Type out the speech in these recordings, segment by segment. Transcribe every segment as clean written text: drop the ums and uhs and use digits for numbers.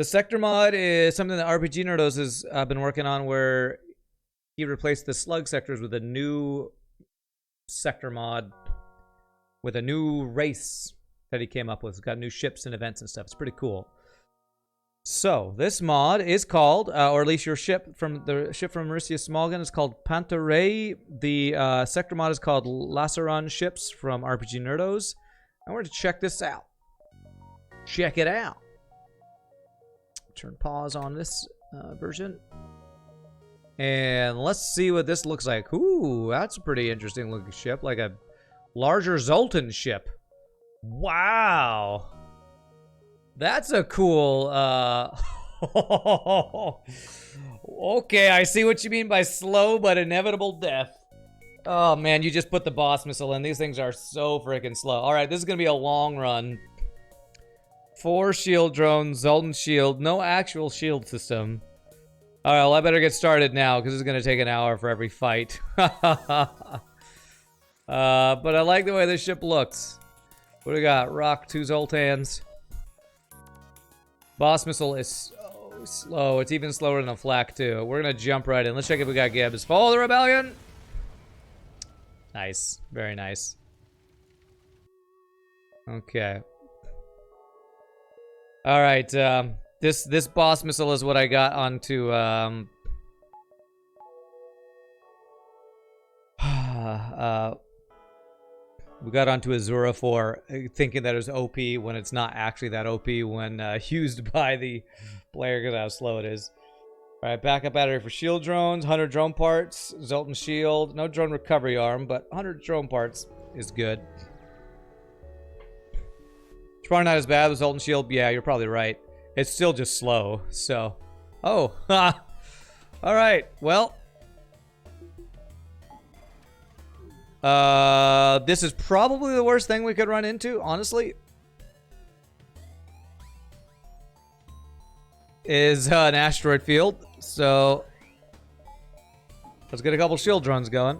The sector mod is something that RPGNerdos has been working on, where he replaced the slug sectors with a new sector mod with a new race that he came up with. It's got new ships and events and stuff. It's pretty cool. So this mod is called, or at least your ship from Mauricia Smallgun is called Panta Rhei. The sector mod is called Lasaran Ships from RPGNerdos. And we're going to check this out. Check it out. Turn pause on this version. And let's see what this looks like. Ooh, that's a pretty interesting looking ship. Like a larger Zoltan ship. Wow. That's a cool, okay, I see what you mean by slow but inevitable death. Oh man, you just put the boss missile in. These things are so freaking slow. Alright, this is gonna be a long run. 4 shield drones, Zoltan Shield, no actual shield system. Alright, well I better get started now, because it's gonna take an hour for every fight. But I like the way this ship looks. What do we got? Rock, 2 Zoltans. Boss missile is so slow. It's even slower than a flak, too. We're gonna jump right in. Let's check if we got Gibbs. Follow the rebellion! Nice. Very nice. Okay. Alright, this boss missile is what I got onto, we got onto Azura for thinking that it was OP when it's not actually that OP when used by the player, because how slow it is. Alright, backup battery for shield drones, 100 drone parts, Zoltan Shield, no drone recovery arm, but 100 drone parts is good. It's probably not as bad with Zoltan Shield. Yeah, you're probably right. It's still just slow, so. Oh, ha! Alright, well. This is probably the worst thing we could run into, honestly. Is an asteroid field. So let's get a couple shield drones going.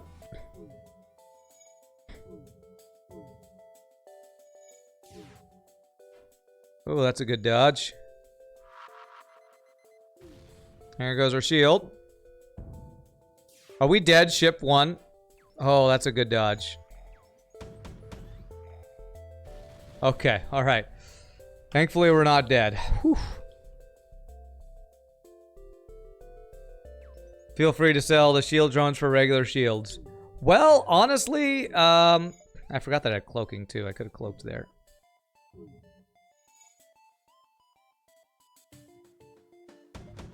Oh, that's a good dodge. Here goes our shield. Are we dead? Ship 1. Oh, that's a good dodge. Okay, alright. Thankfully, we're not dead. Whew. Feel free to sell the shield drones for regular shields. Well, honestly, I forgot that I had cloaking too. I could have cloaked there.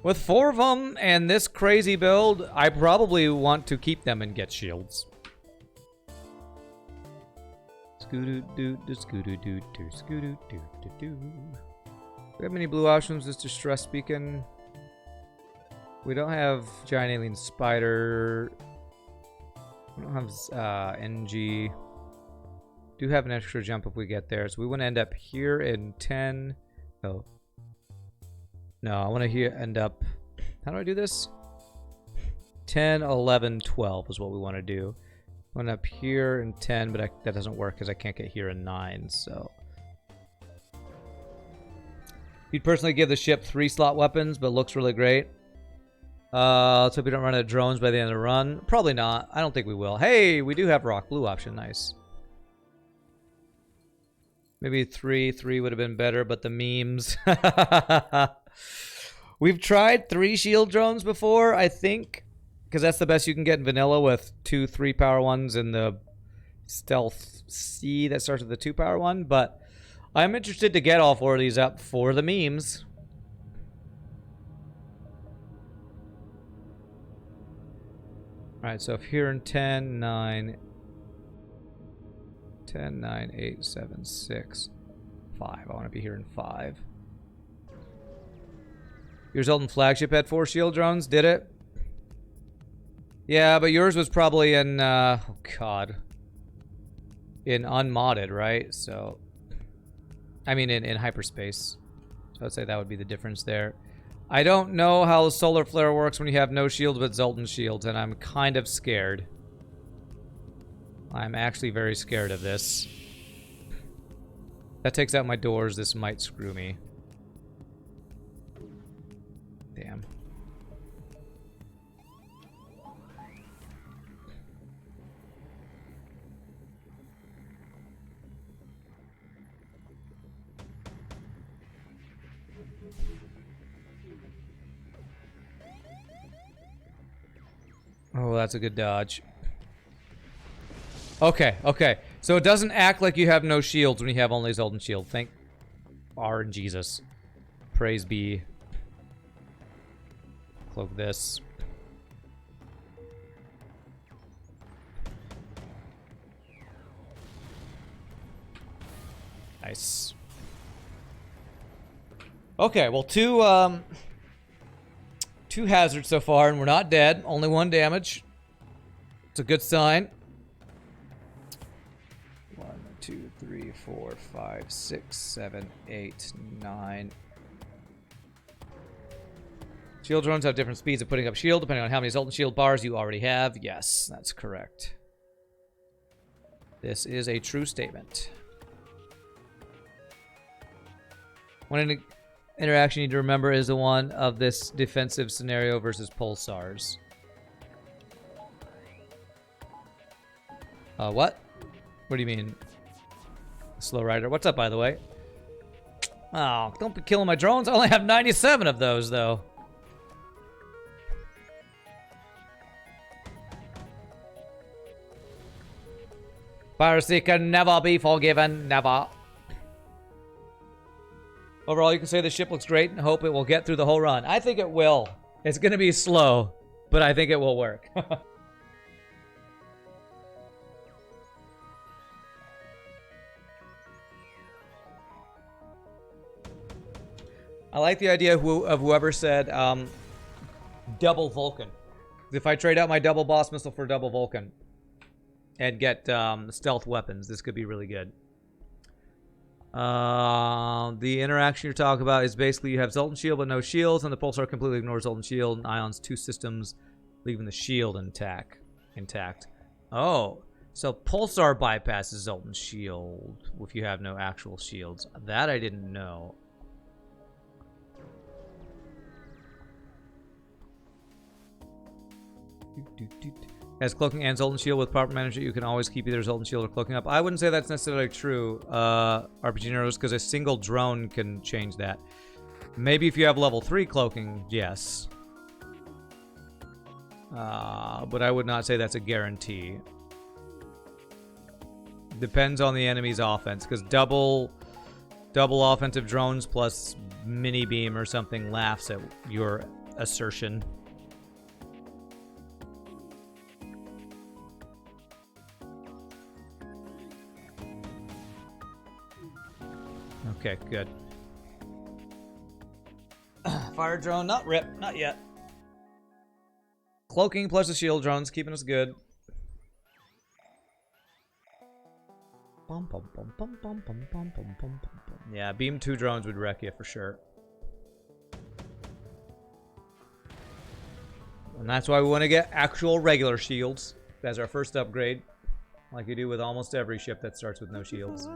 With 4 of them and this crazy build, I probably want to keep them and get shields. Do we have many blue options? This distress beacon. We don't have giant alien spider. We don't have NG. Do have an extra jump if we get there. So we want to end up here in 10. Oh. No, I want to end up. How do I do this? 10, 11, 12 is what we want to do. I want up here in 10, but that doesn't work because I can't get here in 9. So you'd personally give the ship 3 slot weapons, but looks really great. Let's hope we don't run out of drones by the end of the run. Probably not. I don't think we will. Hey, we do have rock blue option. Nice. Maybe 3 would have been better, but the memes. We've tried 3 shield drones before, I think, because that's the best you can get in vanilla with 2 3-power ones in the stealth C that starts with the 2-power one. But I'm interested to get all 4 of these up for the memes. Alright, so if here in 10, 9, 10, 9, 8, 7, 6, 5. I want to be here in 5. Your Zoltan flagship had 4 shield drones, did it? Yeah, but yours was probably in, oh god. In unmodded, right? So, I mean in hyperspace. So I'd say that would be the difference there. I don't know how solar flare works when you have no shields but Zoltan shields, and I'm kind of scared. I'm actually very scared of this. That takes out my doors. This might screw me. Damn. Oh, that's a good dodge. Okay, okay. So it doesn't act like you have no shields when you have only Zoltan Shield. Thank R and Jesus. Praise be. Cloak this. Nice. Okay, well, two hazards so far, and we're not dead. Only 1 damage. It's a good sign. 1, 2, 3, 4, 5, 6, 7, 8, 9. Shield drones have different speeds of putting up shield, depending on how many Zoltan Shield bars you already have. Yes, that's correct. This is a true statement. One interaction you need to remember is the one of this defensive scenario versus pulsars. What? What do you mean? Slow rider. What's up, by the way? Oh, don't be killing my drones. I only have 97 of those, though. Piracy can never be forgiven. Never. Overall, you can say the ship looks great and hope it will get through the whole run. I think it will. It's going to be slow, but I think it will work. I like the idea of whoever said double Vulcan. If I trade out my double boss missile for double Vulcan and get stealth weapons, this could be really good. The interaction you're talking about is basically you have Zoltan Shield but no shields, and the Pulsar completely ignores Zoltan Shield and ions 2 systems, leaving the shield intact. Oh, so Pulsar bypasses Zoltan Shield if you have no actual shields. That I didn't know. As cloaking and Zoltan Shield with proper management, you can always keep either Zoltan Shield or cloaking up. I wouldn't say that's necessarily true, RPGNerdos, because a single drone can change that. Maybe if you have level 3 cloaking, yes. But I would not say that's a guarantee. Depends on the enemy's offense, because double offensive drones plus mini beam or something laughs at your assertion. Okay, good. Fire drone, not rip, not yet. Cloaking plus the shield drones, keeping us good. Yeah, beam 2 drones would wreck you for sure. And that's why we want to get actual regular shields as our first upgrade, like you do with almost every ship that starts with no shields.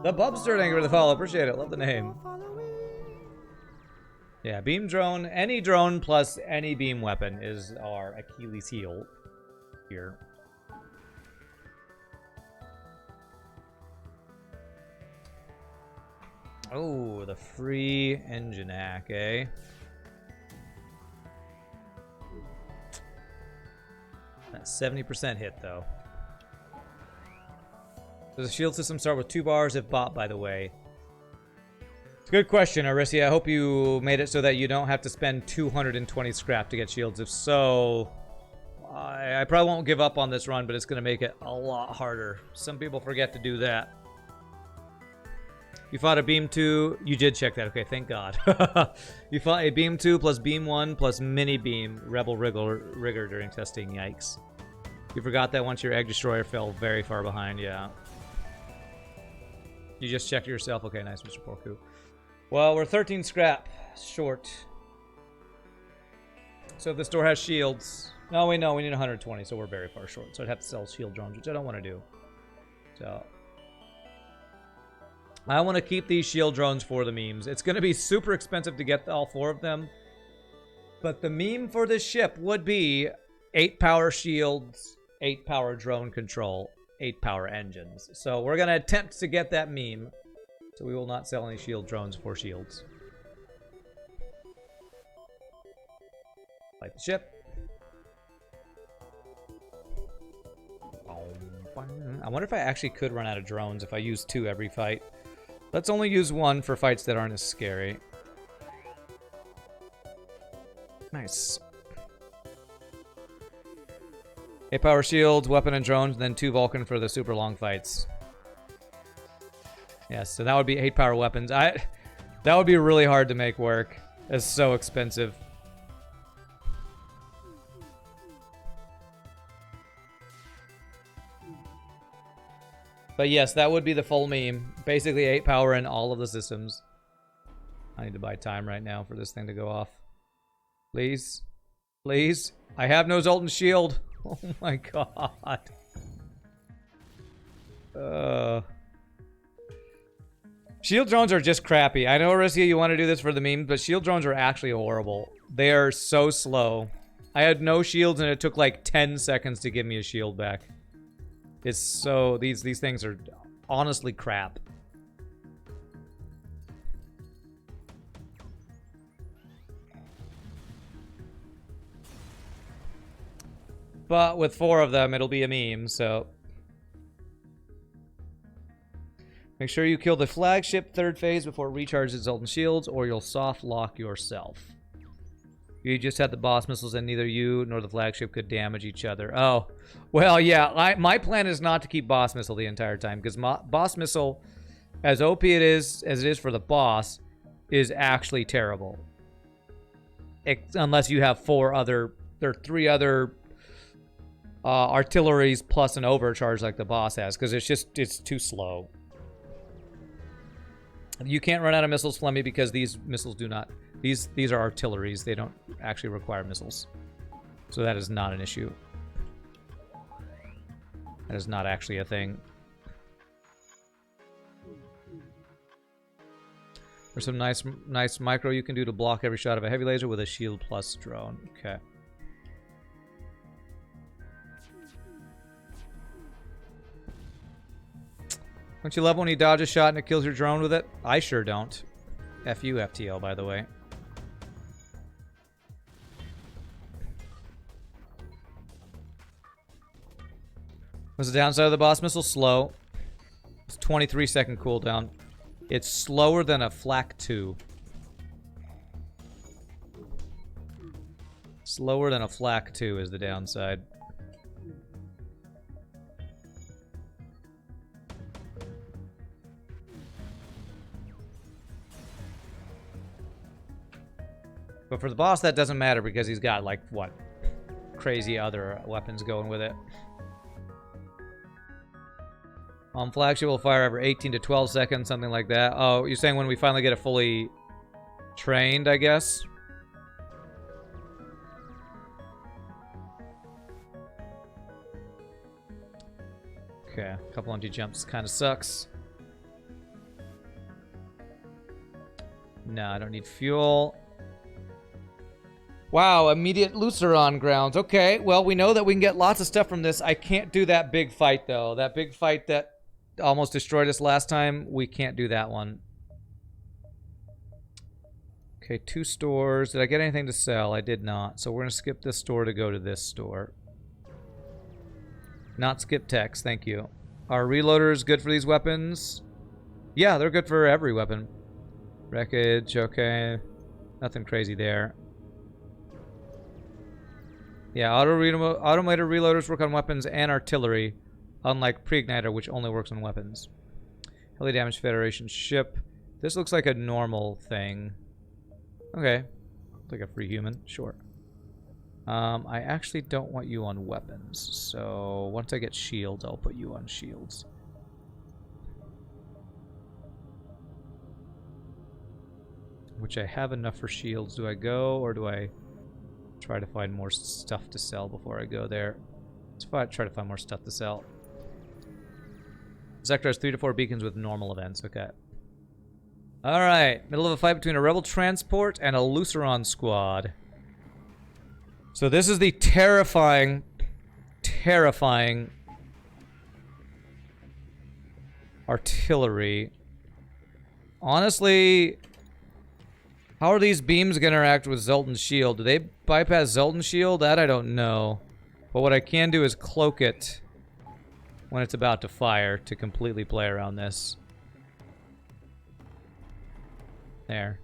The Bubster, thank you for the follow. Appreciate it. Love the name. Yeah, beam drone. Any drone plus any beam weapon is our Achilles heel here. Oh, the free engine hack, eh? That 70% hit, though. Does the shield system start with 2 bars if bought, by the way? It's a good question, Arisia. I hope you made it so that you don't have to spend 220 scrap to get shields. If so, I probably won't give up on this run, but it's going to make it a lot harder. Some people forget to do that. You fought a beam 2. You did check that. Okay, thank God. You fought a beam 2 plus beam 1 plus mini beam rebel rigger during testing. Yikes. You forgot that once your egg destroyer fell very far behind. Yeah. You just checked yourself. Okay, nice, Mr. Porku. Well, we're 13 scrap short. So if the store has shields... No, we know we need 120, so we're very far short. So I'd have to sell shield drones, which I don't want to do. So... I want to keep these shield drones for the memes. It's going to be super expensive to get all 4 of them. But the meme for this ship would be 8 power shields, 8 power drone control, 8 power engines. So we're going to attempt to get that meme. So we will not sell any shield drones for shields. Light the ship. I wonder if I actually could run out of drones if I use 2 every fight. Let's only use 1 for fights that aren't as scary. Nice. 8 power shields, weapon and drones, and then 2 Vulcan for the super long fights. Yes, so that would be 8 power weapons. That would be really hard to make work. It's so expensive. But yes, that would be the full meme. Basically 8 power in all of the systems. I need to buy time right now for this thing to go off. Please. Please. I have no Zoltan Shield. Oh my god. Shield drones are just crappy. I know, Aricia, you want to do this for the meme, but shield drones are actually horrible. They are so slow. I had no shields and it took like 10 seconds to give me a shield back. It's so... These things are honestly crap. But with 4 of them, it'll be a meme, so... Make sure you kill the flagship 3rd phase before it recharges Zoltan Shields, or you'll soft lock yourself. You just had the boss missiles, and neither you nor the flagship could damage each other. Oh, well, yeah. My plan is not to keep boss missile the entire time, because boss missile, as OP as it is for the boss, is actually terrible. Unless you have 3 other artilleries plus an overcharge like the boss has, because it's too slow. You can't run out of missiles, Flemmy, because these missiles do not... These are artilleries. They don't actually require missiles. So that is not an issue. That is not actually a thing. There's some nice micro you can do to block every shot of a heavy laser with a shield plus drone. Okay. Don't you love when you dodge a shot and it kills your drone with it? I sure don't. F you, FTL, by the way. What's the downside of the boss missile? Slow. It's 23-second cooldown. It's slower than a Flak 2. Slower than a Flak 2 is the downside. But for the boss, that doesn't matter because he's got, like, what? Crazy other weapons going with it. Flagship will fire every 18 to 12 seconds, something like that. Oh, you're saying when we finally get it fully trained, I guess? Okay, a couple empty jumps kind of sucks. No, I don't need fuel. Wow, immediate Luceron grounds. Okay, well, we know that we can get lots of stuff from this. I can't do that big fight, though. That big fight that almost destroyed us last time, we can't do that one. Okay, 2 stores. Did I get anything to sell? I did not. So we're going to skip this store to go to this store. Not skip text, thank you. Are reloaders good for these weapons? Yeah, they're good for every weapon. Wreckage, okay. Nothing crazy there. Yeah, automated reloaders work on weapons and artillery, unlike pre-igniter, which only works on weapons. Heli damage Federation ship. This looks like a normal thing. Okay. Like a free human, sure. I actually don't want you on weapons, so once I get shields, I'll put you on shields. Which I have enough for shields. Do I go, or do I try to find more stuff to sell before I go there? Let's try to find more stuff to sell. Sector has 3 to 4 beacons with normal events. Okay. Alright, middle of a fight between a rebel transport and a Lasaran squad. So this is the terrifying artillery. Honestly, how are these beams going to interact with Zoltan Shield? Do they bypass Zoltan Shield? That I don't know. But what I can do is cloak it when it's about to fire to completely play around this. There.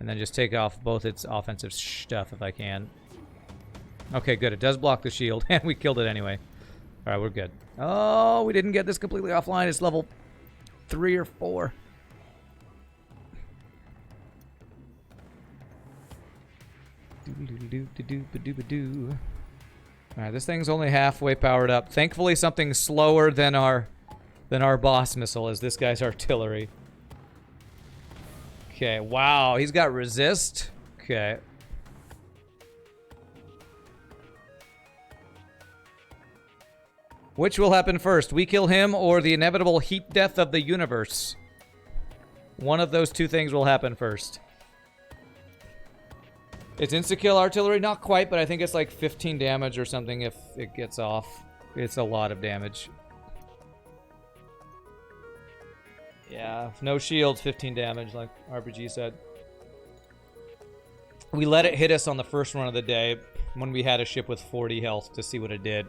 And then just take off both its offensive stuff if I can. Okay, good. It does block the shield, and we killed it anyway. Alright, we're good. Oh, we didn't get this completely offline. It's level 3 or 4. Alright, this thing's only halfway powered up. Thankfully, something slower than our boss missile is this guy's artillery. Okay, wow, he's got resist. Okay. Which will happen first? We kill him or the inevitable heat death of the universe? One of those two things will happen first. It's insta-kill artillery? Not quite, but I think it's like 15 damage or something if it gets off. It's a lot of damage. Yeah, no shields, 15 damage, like RPG said. We let it hit us on the first run of the day when we had a ship with 40 health to see what it did.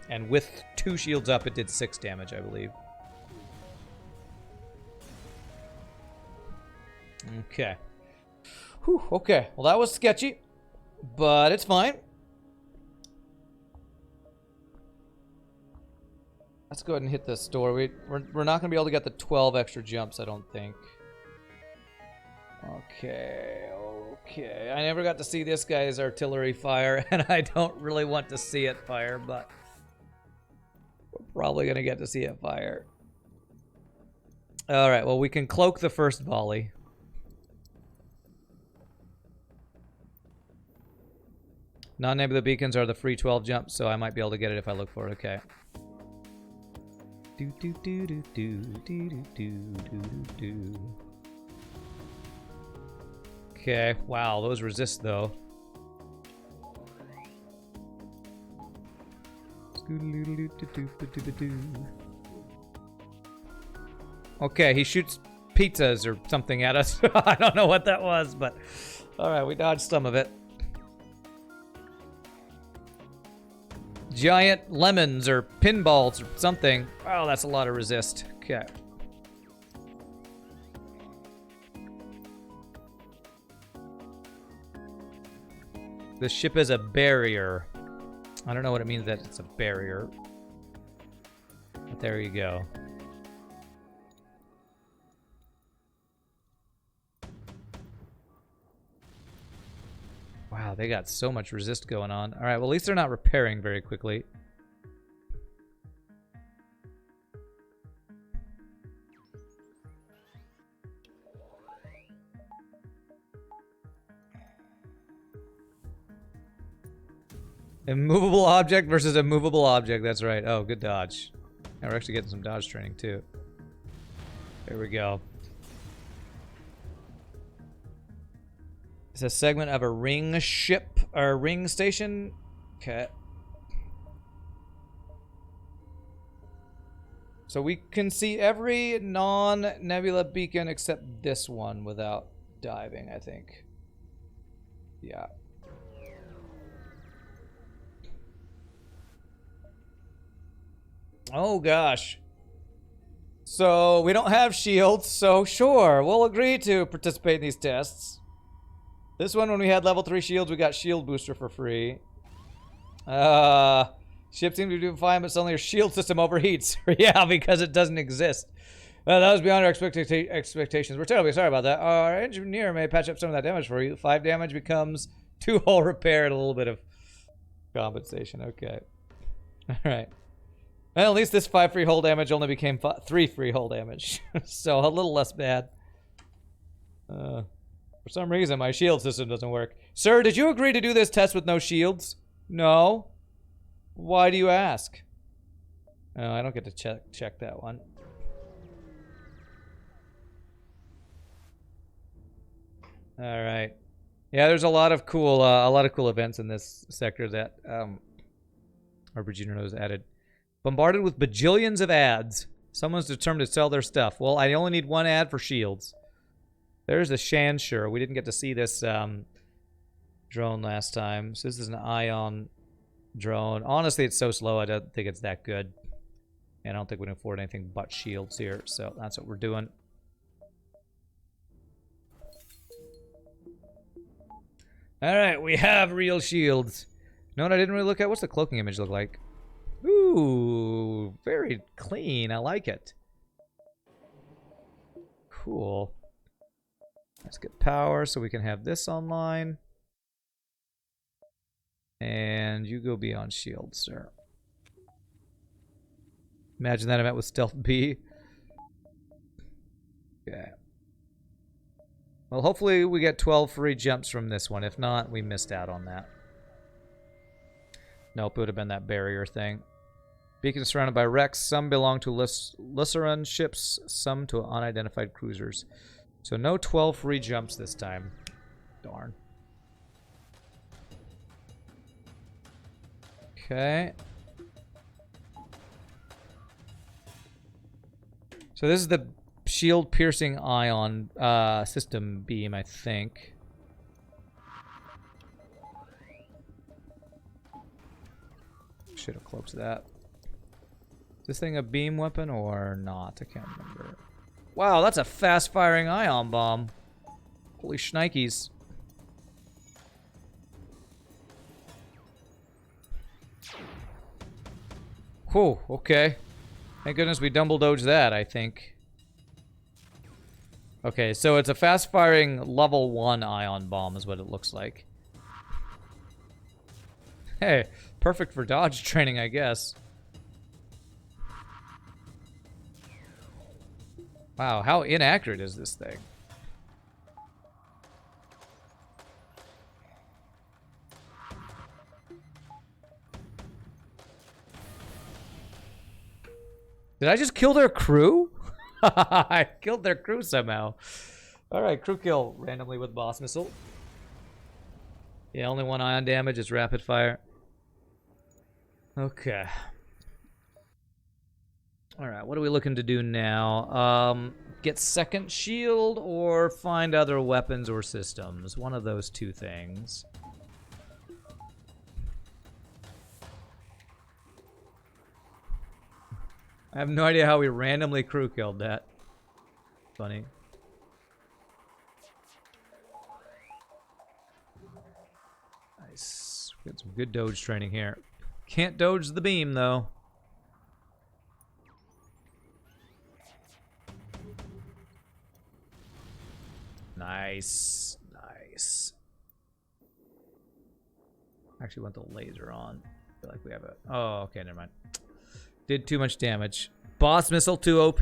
And with 2 shields up, it did 6 damage, I believe. Okay. Whew, okay, well that was sketchy, but it's fine. Let's go ahead and hit this door. We're not going to be able to get the 12 extra jumps, I don't think. Okay. I never got to see this guy's artillery fire, and I don't really want to see it fire, but we're probably going to get to see it fire. Alright, well we can cloak the first volley. Non-nebula beacons are the free 12 jumps, so I might be able to get it if I look for it. Okay. Okay, wow, those resist though. Okay, he shoots pizzas or something at us. I don't know what that was, but alright, we dodged some of it. Giant lemons or pinballs or something. Oh, that's a lot of resist. Okay. The ship is a barrier. I don't know what it means that it's a barrier. But there you go. Wow, they got so much resist going on. Alright, well at least they're not repairing very quickly. Immovable object versus a movable object, that's right. Oh, good dodge. Now we're actually getting some dodge training too. There we go. It's a segment of a ring ship, or ring station. Okay. So we can see every non-nebula beacon except this one without diving, I think. Yeah. Oh gosh. So we don't have shields, so sure, we'll agree to participate in these tests. This one, when we had level 3 shields, we got shield booster for free. Ship seems to be doing fine, but suddenly your shield system overheats. Yeah, because it doesn't exist. That was beyond our expectations. We're terribly sorry about that. Our engineer may patch up some of that damage for you. 5 damage becomes 2 hull repair and a little bit of compensation. Okay. Alright. Well, at least this 5 free hull damage only became 3 free hull damage. So a little less bad. For some reason, my shield system doesn't work. Sir, did you agree to do this test with no shields? No. Why do you ask? Oh, I don't get to check that one. All right. Yeah, there's a lot of cool events in this sector that RPGNerdos added. Bombarded with bajillions of ads. Someone's determined to sell their stuff. Well, I only need one ad for shields. There's a Shansure. We didn't get to see this drone last time. So this is an ion drone. Honestly, it's so slow, I don't think it's that good. And I don't think we can afford anything but shields here. So that's what we're doing. Alright, we have real shields. You know what I didn't really look at? What's the cloaking image look like? Ooh, very clean. I like it. Cool. Let's get power so we can have this online. And you go beyond shield, sir. Imagine that event with Stealth B. Okay. Well, hopefully we get 12 free jumps from this one. If not, we missed out on that. Nope, it would have been that barrier thing. Beacon surrounded by wrecks. Some belong to Lasaran ships, some to unidentified cruisers. So no 12 free jumps this time. Darn. Okay. So this is the shield-piercing ion system beam, I think. Should have cloaked that. Is this thing a beam weapon or not? I can't remember. Wow, that's a fast-firing ion bomb. Holy shnikes. Whew, okay. Thank goodness we double dodged that, I think. Okay, so it's a fast-firing level 1 ion bomb is what it looks like. Hey, perfect for dodge training, I guess. Wow, how inaccurate is this thing? Did I just kill their crew? I killed their crew somehow. Alright, crew kill randomly with boss missile. Yeah, only one ion damage. It's rapid fire. Okay. Alright, what are we looking to do now? Get second shield or find other weapons or systems. One of those two things. I have no idea how we randomly crew killed that. Funny. Nice. We got some good dodge training here. Can't dodge the beam, though. Nice. Nice. Actually went the laser on. I feel like we have a... Oh, okay, never mind. Did too much damage. Boss missile 2 OP.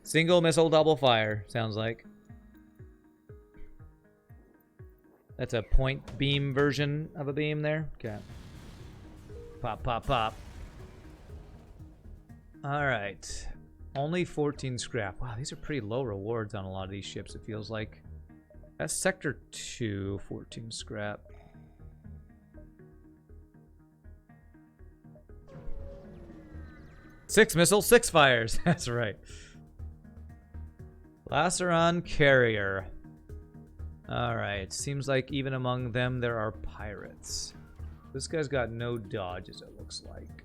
Single missile double fire, sounds like. That's a point beam version of a beam there. Okay. Pop, pop, pop. Alright. Only 14 scrap. Wow, these are pretty low rewards on a lot of these ships, it feels like. That's Sector 2, 14 scrap. Six missiles, 6 fires. That's right. Lasaran Carrier. Alright, seems like even among them there are pirates. This guy's got no dodges, it looks like.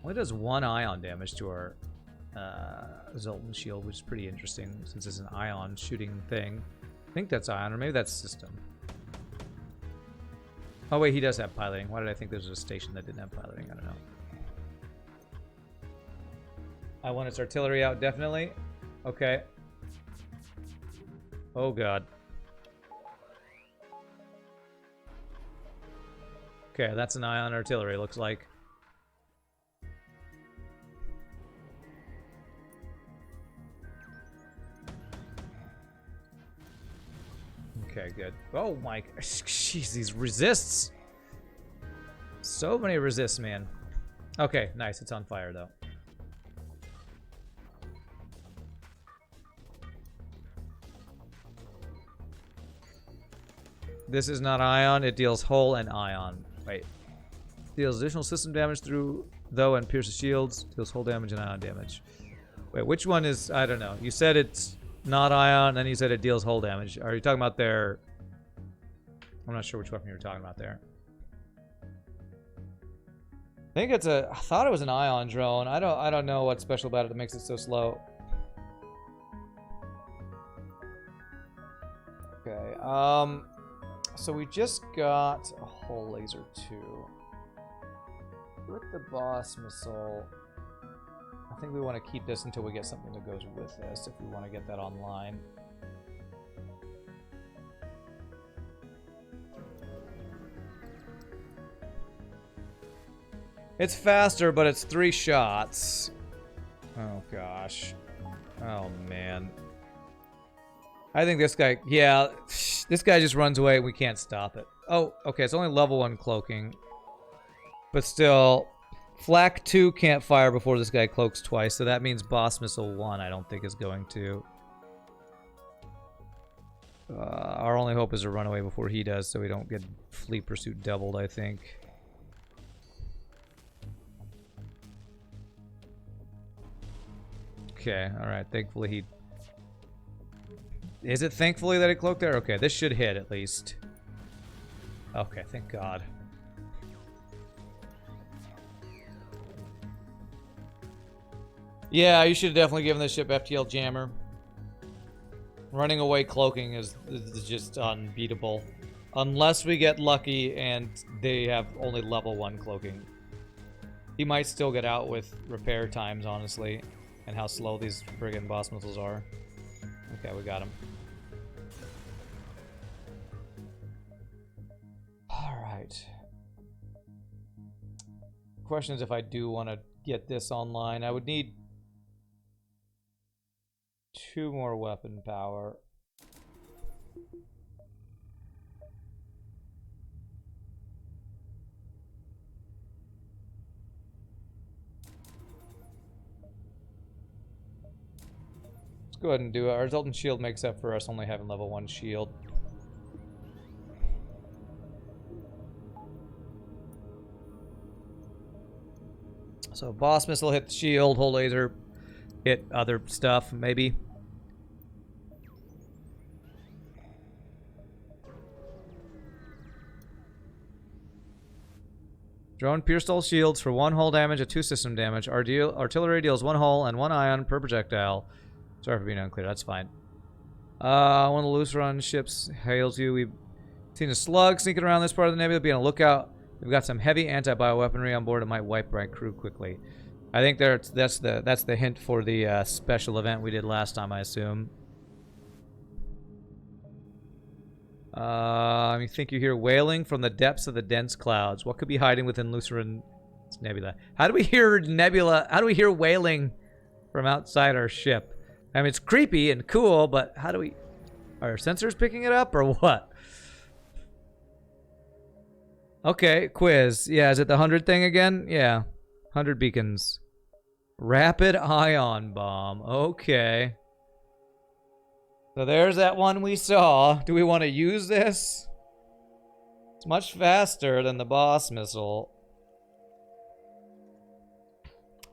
Only does 1 ion damage to our Zoltan Shield, which is pretty interesting since it's an ion shooting thing. I think that's ion, or maybe that's system. Oh wait, he does have piloting. Why did I think there was a station that didn't have piloting? I don't know. I want its artillery out, definitely. Okay. Oh god. Okay, that's an ion artillery, looks like. Okay, good. Oh my... Jeez, these resists. So many resists, man. Okay, nice. It's on fire, though. This is not ion. It deals hull and ion. Wait. Deals additional system damage through, though, and pierces shields. Deals hull damage and ion damage. Wait, which one is... I don't know. You said it's not ion, then you said it deals hull damage. Are you talking about their... I'm not sure which weapon you were talking about there. I think it's a... I thought it was an ion drone. I don't know what's special about it that makes it so slow. Okay, so we just got a hull laser 2. With the boss missile, I think we want to keep this until we get something that goes with this, if we want to get that online. It's faster, but it's 3 shots. Oh, gosh. Oh, man. I think this guy... Yeah, this guy just runs away and we can't stop it. Oh, okay, it's only level 1 cloaking. But still, Flak 2 can't fire before this guy cloaks twice, so that means Boss Missile 1 I don't think is going to. Our only hope is to run away before he does, so we don't get Fleet Pursuit doubled, I think. Okay, alright, thankfully he... Is it thankfully that he cloaked there? Okay, this should hit at least. Okay, thank God. Yeah, you should have definitely given this ship FTL Jammer. Running away cloaking is just unbeatable. Unless we get lucky and they have only level 1 cloaking. He might still get out with repair times, honestly. And how slow these friggin' boss missiles are. Okay, we got him. Alright. Question is if I do want to get this online. I would need 2 more weapon power. Let's go ahead and do it. Our Zoltan Shield makes up for us only having level 1 shield. So boss missile hit the shield, hull laser hit other stuff, maybe. Drone pierced all shields for 1 hull damage and 2 system damage. Artillery deals 1 hull and 1 ion per projectile. Sorry for being unclear, that's fine. One of the Lasaran ships hails you. We've seen a slug sneaking around this part of the nebula. Be on a lookout. We've got some heavy anti-bioweaponry on board. It might wipe my crew quickly. I think that's the hint for the special event we did last time, I assume. You think you hear wailing from the depths of the dense clouds. What could be hiding within Lasaran nebula? How do we hear nebula? How do we hear wailing from outside our ship? I mean, it's creepy and cool, but how do we... Are our sensors picking it up, or what? Okay, quiz. Yeah, is it the 100 thing again? Yeah. 100 beacons. Rapid ion bomb. Okay. So there's that one we saw. Do we want to use this? It's much faster than the boss missile.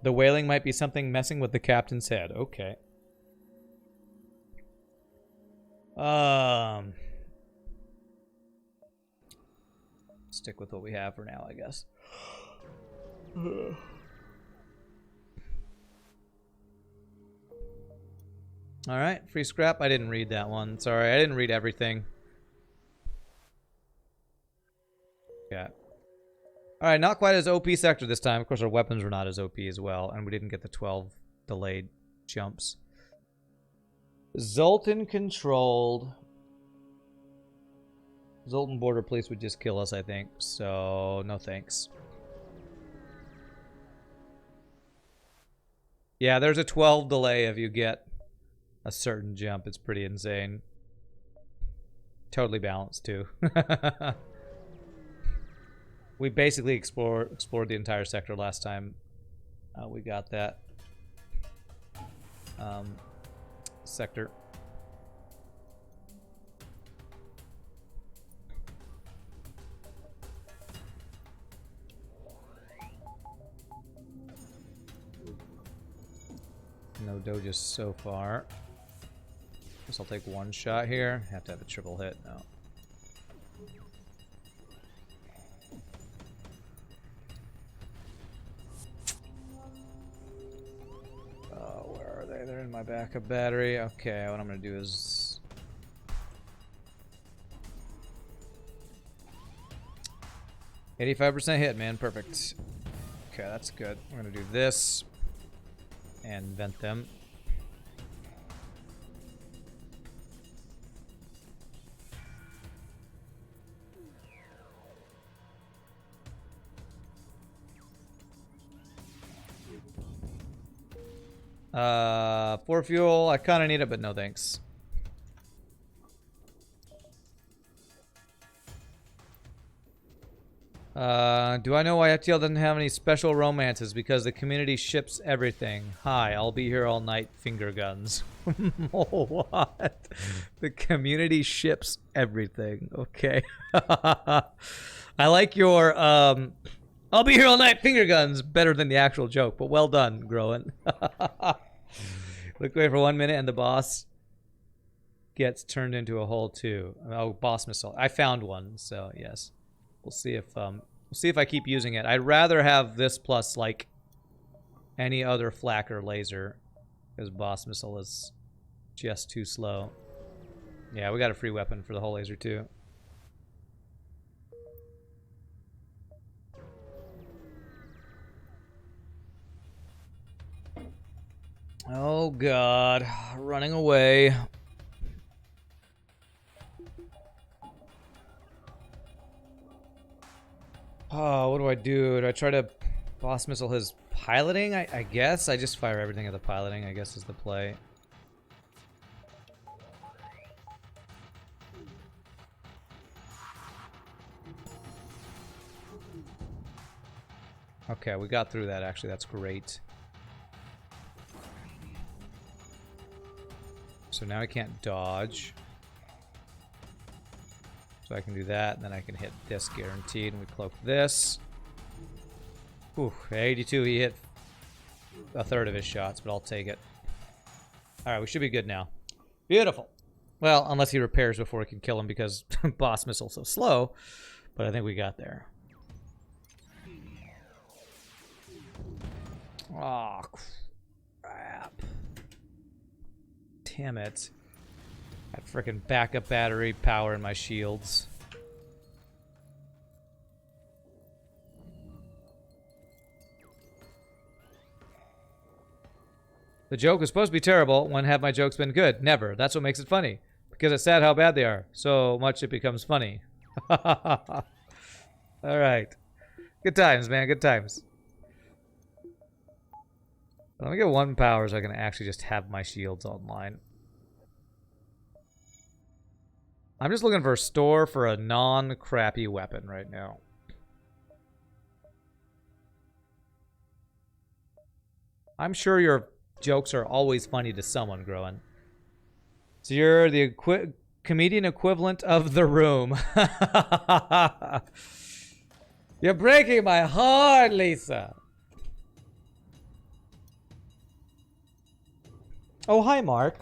The wailing might be something messing with the captain's head. Okay. Stick with what we have for now, I guess. Alright, free scrap. I didn't read that one. Sorry, I didn't read everything. Yeah. Alright, not quite as OP sector this time. Of course, our weapons were not as OP as well, and we didn't get the 12 delayed jumps. Zoltan controlled. Zoltan border police would just kill us, I think. So, no thanks. Yeah, there's a 12 delay if you get a certain jump. It's pretty insane. Totally balanced, too. We basically explored the entire sector last time. We got that sector. No doges so far. Guess I'll take one shot here. Have to have a triple hit. No. Where are they? They're in my backup battery. Okay, what I'm gonna do is 85% hit, man. Perfect. Okay, that's good. We're gonna do this and vent them. For fuel, I kind of need it, but no thanks. Do I know why FTL doesn't have any special romances? Because the community ships everything. Hi, I'll be here all night, finger guns. What? The community ships everything. Okay. I like your, I'll be here all night, finger guns, better than the actual joke, but well done, Groen. Look away for 1 minute and the boss gets turned into a hole too. Oh, boss missile. I found one, so yes. We'll see if I keep using it. I'd rather have this plus like any other flak or laser, because boss missile is just too slow. Yeah, we got a free weapon for the whole laser too. Oh god, running away. Oh, what do I do? Do I try to boss missile his piloting? I guess. I just fire everything at the piloting, I guess is the play. Okay, we got through that actually. That's great. So now I can't dodge. So I can do that, and then I can hit this guaranteed, and we cloak this. Ooh, 82, he hit a third of his shots, but I'll take it. Alright, we should be good now. Beautiful. Well, unless he repairs before we can kill him because boss missile's so slow, but I think we got there. Oh, crap. Damn it. Got frickin' backup battery power in my shields. The joke was supposed to be terrible. When have my jokes been good? Never. That's what makes it funny. Because it's sad how bad they are. So much it becomes funny. Alright. Good times, man. Good times. Let me get 1 power so I can actually just have my shields online. I'm just looking for a store for a non-crappy weapon right now. I'm sure your jokes are always funny to someone, Groen. So you're the comedian equivalent of The Room. You're breaking my heart, Lisa. Oh, hi, Mark.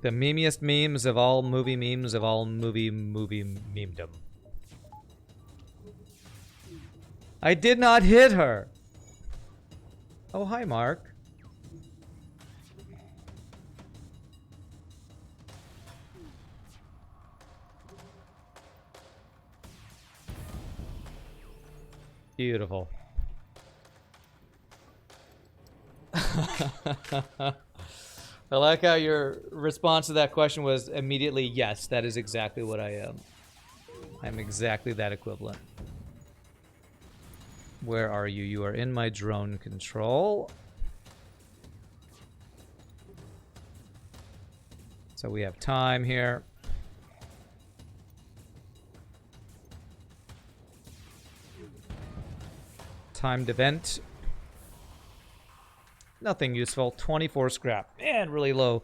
The memeiest memes of all movie memes of all movie memedom. I did not hit her. Oh, hi, Mark. Beautiful. I like how your response to that question was immediately, yes, that is exactly what I am. I'm exactly that equivalent. Where are you? You are in my drone control. So we have time here. Timed event. Nothing useful. 24 scrap. And really low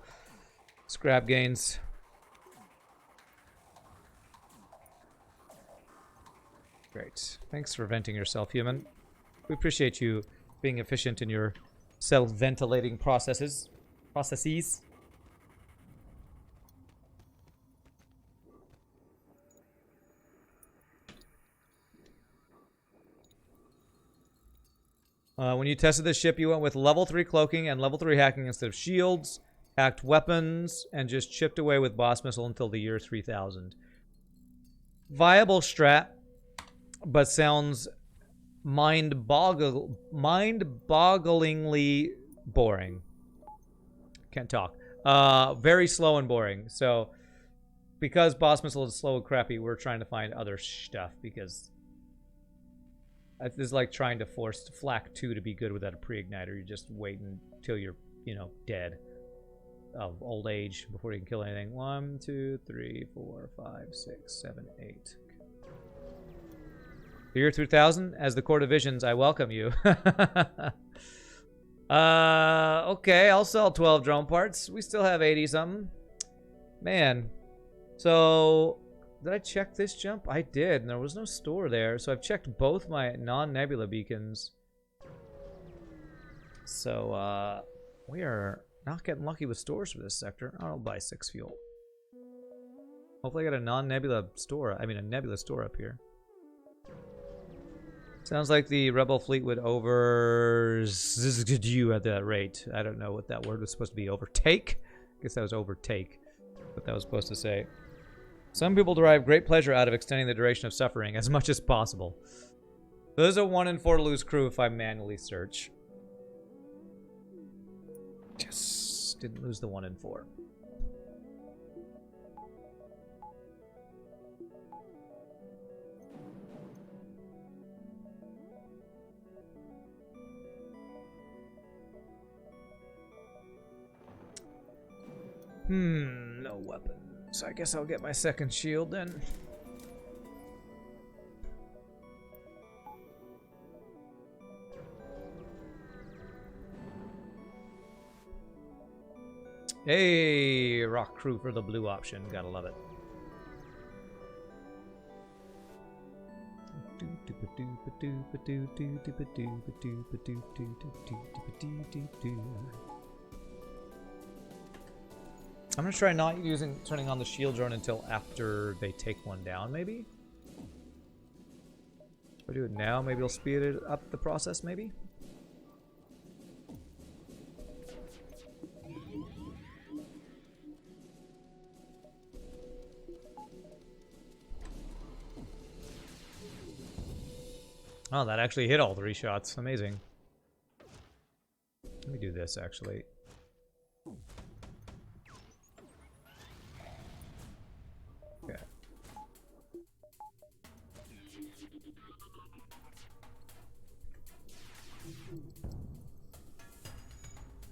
scrap gains. Great. Thanks for venting yourself, human. We appreciate you being efficient in your self-ventilating processes. When you tested the ship, you went with level 3 cloaking and level 3 hacking instead of shields, hacked weapons, and just chipped away with boss missile until the year 3000. Viable strat, but sounds mind-bogglingly boring. Can't talk. Very slow and boring. So, because boss missile is slow and crappy, we're trying to find other stuff because this is like trying to force Flak 2 to be good without a pre-igniter. You're just waiting until you're, you know, dead of old age before you can kill anything. 1, 2, 3, 4, 5, 6, 7, 8. The year 3000, as the core divisions, I welcome you. Okay, I'll sell 12 drone parts. We still have 80 something. Man. So, did I check this jump? I did, and there was no store there. So I've checked both my non-nebula beacons. So, we are not getting lucky with stores for this sector. I'll buy 6 fuel. Hopefully I got a non-nebula store. I mean, a nebula store up here. Sounds like the rebel fleet would you at that rate. I don't know what that word was supposed to be. Overtake? I guess that was overtake. What that was supposed to say. Some people derive great pleasure out of extending the duration of suffering as much as possible. There's a 1 in 4 to lose crew if I manually search. Yes, didn't lose the 1 in 4. No weapons. I guess I'll get my second shield then. Hey, rock crew for the blue option. Gotta love it. I'm gonna try not turning on the shield drone until after they take one down, maybe? If I do it now, maybe it'll speed it up the process, maybe? Oh, that actually hit all 3 shots. Amazing. Let me do this, actually. Okay.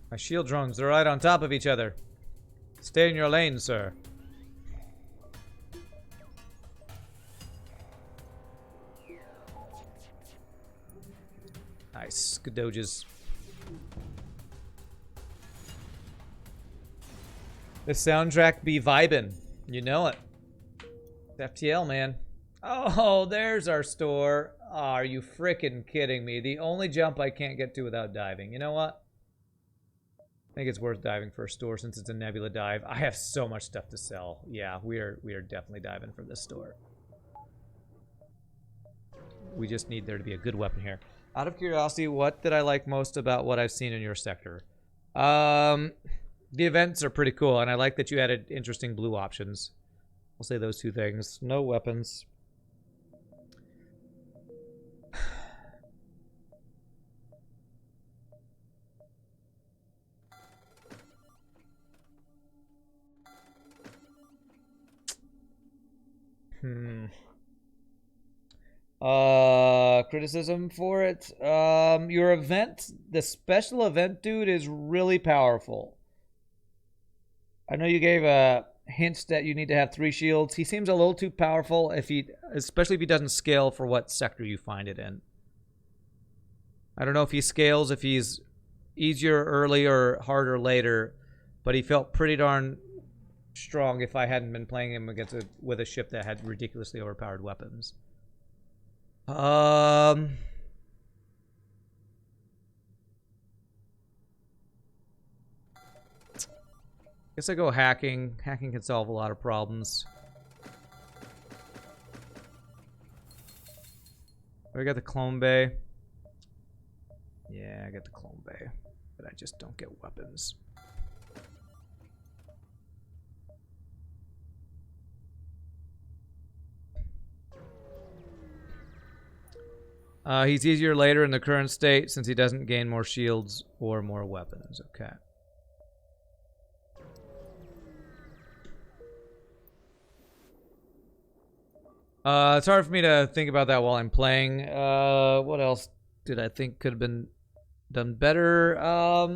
My shield drones are right on top of each other. Stay in your lane, sir. Nice. Good dodges. The soundtrack be vibin'. You know it. It's FTL, man. Oh, there's our store. Oh, are you frickin' kidding me? The only jump I can't get to without diving. You know what? I think it's worth diving for a store since it's a nebula dive. I have so much stuff to sell. Yeah, we are definitely diving for this store. We just need there to be a good weapon here. Out of curiosity, what did I like most about what I've seen in your sector? The events are pretty cool, and I like that you added interesting blue options. I'll say those 2 things. No weapons. Criticism for it. Your event, the special event dude is really powerful. I know you gave hints that you need to have 3 shields. He seems a little too powerful especially if he doesn't scale for what sector you find it in. I don't know if he scales, if he's easier early or harder later, but he felt pretty darn strong if I hadn't been playing him with a ship that had ridiculously overpowered weapons. Guess I go hacking. Hacking can solve a lot of problems. We got the clone bay. Yeah, I got the clone bay, but I just don't get weapons. He's easier later in the current state since he doesn't gain more shields or more weapons. Okay. It's hard for me to think about that while I'm playing. What else did I think could have been done better? I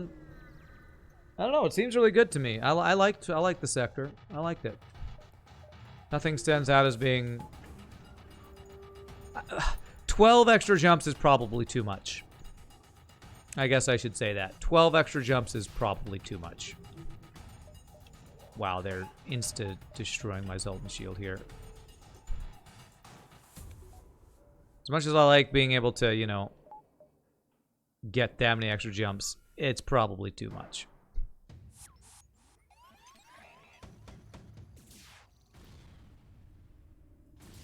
don't know. It seems really good to me. I like the sector. I liked it. Nothing stands out as being 12 extra jumps is probably too much. I guess I should say that. 12 extra jumps is probably too much. Wow, they're insta-destroying my Zoltan Shield here. As much as I like being able to, you know, get that many extra jumps, it's probably too much.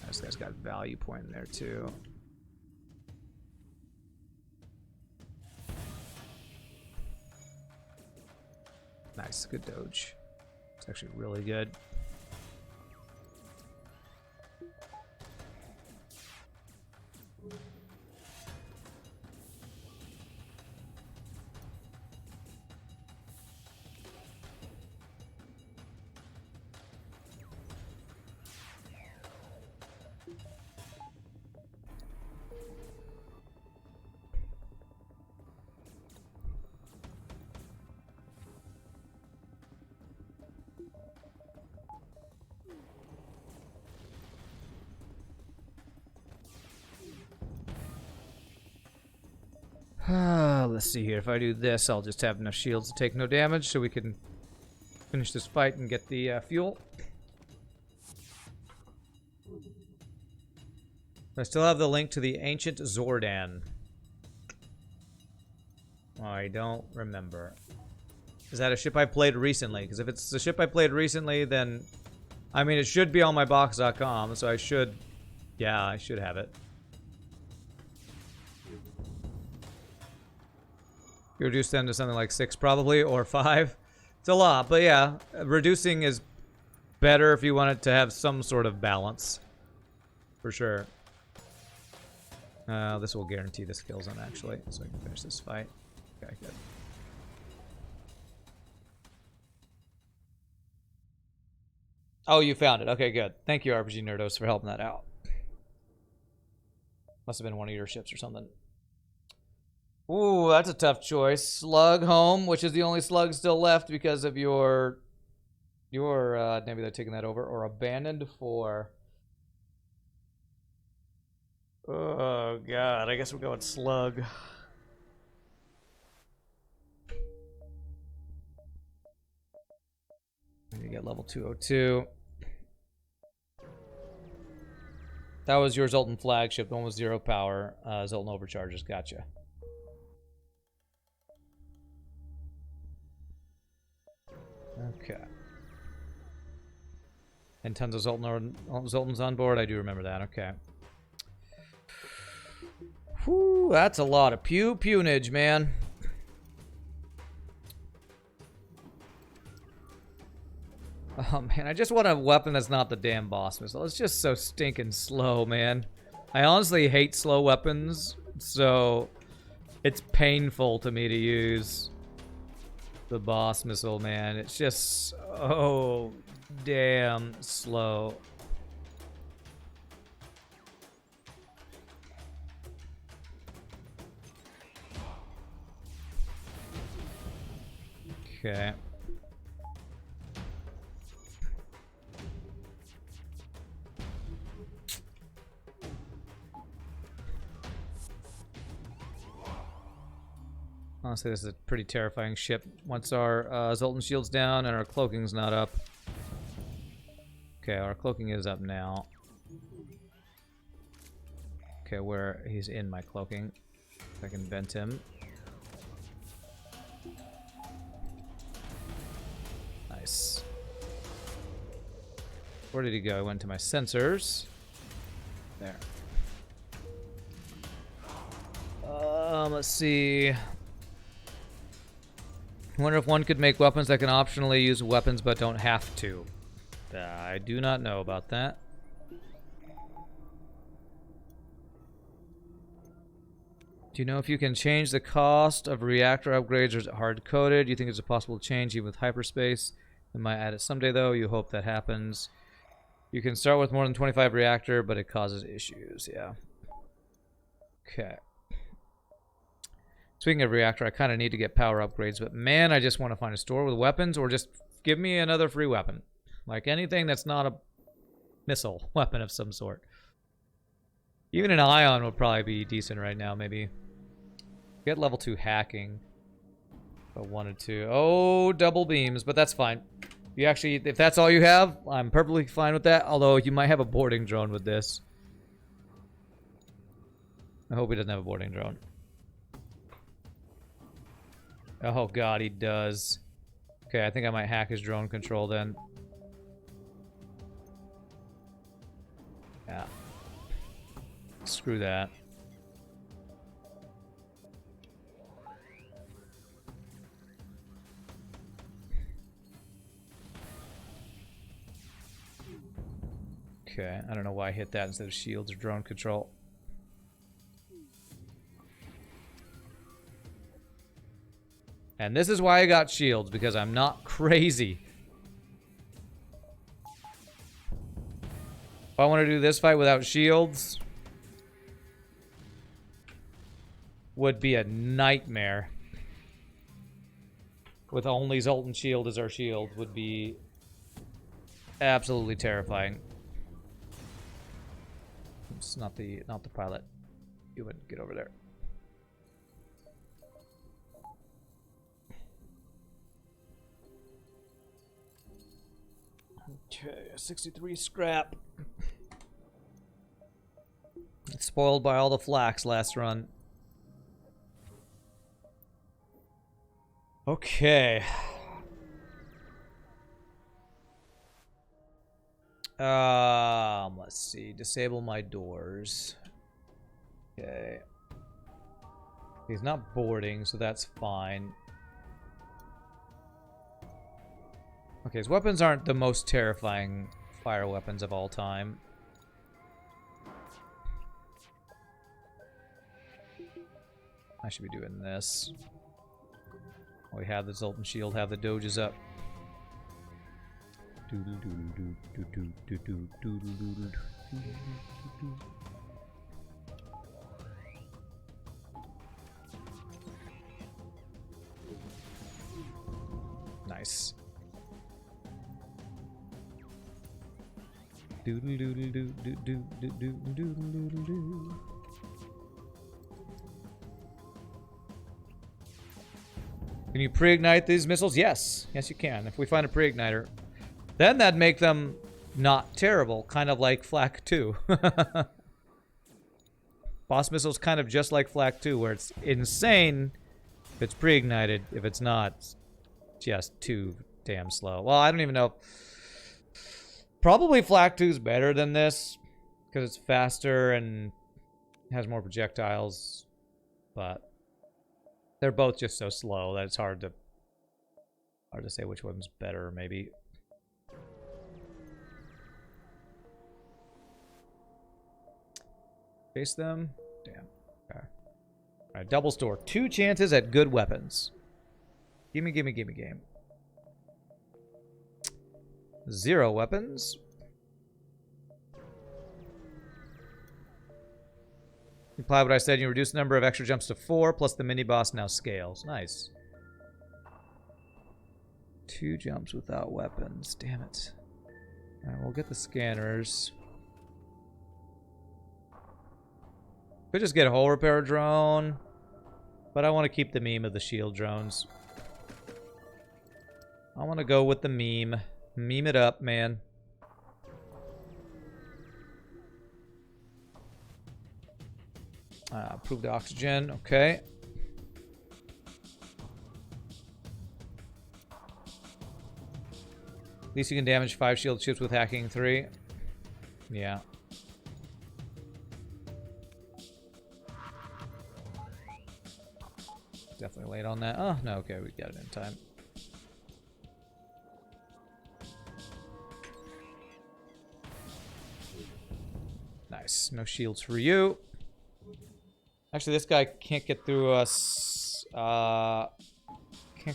This guy's got value point in there, too. Nice, good doge. It's actually really good. Let's see here. If I do this, I'll just have enough shields to take no damage, so we can finish this fight and get the fuel. I still have the link to the ancient Zordan. I don't remember. Is that a ship I played recently? Because if it's a ship I played recently, then I mean, it should be on my box.com, so I should, yeah, I should have it. You reduce them to something like 6 probably, or 5. It's a lot, but yeah, reducing is better if you want it to have some sort of balance. For sure. This will guarantee the skill zone, actually, so I can finish this fight. Okay, good. Oh, you found it. Okay, good. Thank you, RPGNerdos, for helping that out. Must have been one of your ships or something. Ooh, that's a tough choice. Slug home, which is the only slug still left because of your maybe they're taking that over, or abandoned 4. Oh god, I guess we're going slug. You get level 202. That was your Zoltan flagship. The one with 0 power. Zoltan overcharges. Gotcha. Okay. And tons of Zoltans on board. I do remember that. Okay. Whew, that's a lot of pewnage, man. Oh, man, I just want a weapon that's not the damn boss missile. It's just so stinking slow, man. I honestly hate slow weapons, so it's painful to me to use the boss missile, man. It's just so damn slow. Okay. Honestly, this is a pretty terrifying ship. Once our Zoltan Shield's down and our cloaking's not up. Okay, our cloaking is up now. Okay, where he's in my cloaking. If I can vent him. Nice. Where did he go? I went to my sensors. There. Let's see. I wonder if one could make weapons that can optionally use weapons but don't have to. I do not know about that. Do you know if you can change the cost of reactor upgrades, or is it hard-coded? Do you think it's a possible change even with hyperspace? They might add it someday, though. You hope that happens. You can start with more than 25 reactor, but it causes issues. Yeah. Okay. Speaking of reactor, I kind of need to get power upgrades, but man, I just want to find a store with weapons, or just give me another free weapon. Like anything that's not a missile weapon of some sort. Even an ion would probably be decent right now, maybe. Get level 2 hacking. If I wanted to. Oh, double beams, but that's fine. You actually, if that's all you have, I'm perfectly fine with that. Although you might have a boarding drone with this. I hope he doesn't have a boarding drone. Oh god, he does. Okay, I think I might hack his drone control then. Yeah. Screw that. Okay, I don't know why I hit that instead of shields or drone control. And this is why I got shields, because I'm not crazy. If I want to do this fight without shields, would be a nightmare. With only Zoltan Shield as our shield would be absolutely terrifying. It's not the pilot. You wouldn't get over there. Okay, 63 scrap. It's spoiled by all the flax last run. Okay. Let's see. Disable my doors. Okay. He's not boarding, so that's fine. Okay, his weapons aren't the most terrifying fire weapons of all time. I should be doing this. We have the Zoltan Shield, have the doges up. Nice. Can you pre-ignite these missiles? Yes. Yes, you can. If we find a pre-igniter. Then that'd make them not terrible. Kind of like Flak 2. Boss missile's kind of just like Flak 2, where it's insane if it's pre-ignited. If it's not, it's just too damn slow. Well, I don't even know. Probably Flak 2's better than this, because it's faster and has more projectiles. But they're both just so slow that it's hard to say which one's better, maybe. Face them? Damn. Okay. Alright, double store. 2 chances at good weapons. Gimme, gimme, gimme, game. 0 weapons. You apply what I said, you reduce the number of extra jumps to 4, plus the mini-boss now scales. Nice. 2 jumps without weapons. Damn it. Alright, we'll get the scanners. Could just get a hull repair drone. But I want to keep the meme of the shield drones. I want to go with the meme. Meme it up, man. Improve the oxygen. Okay. At least you can damage 5 shield ships with hacking 3. Yeah. Definitely late on that. Oh, no, okay, we got it in time. Nice. No shields for you. Actually, this guy can't get through us. Can't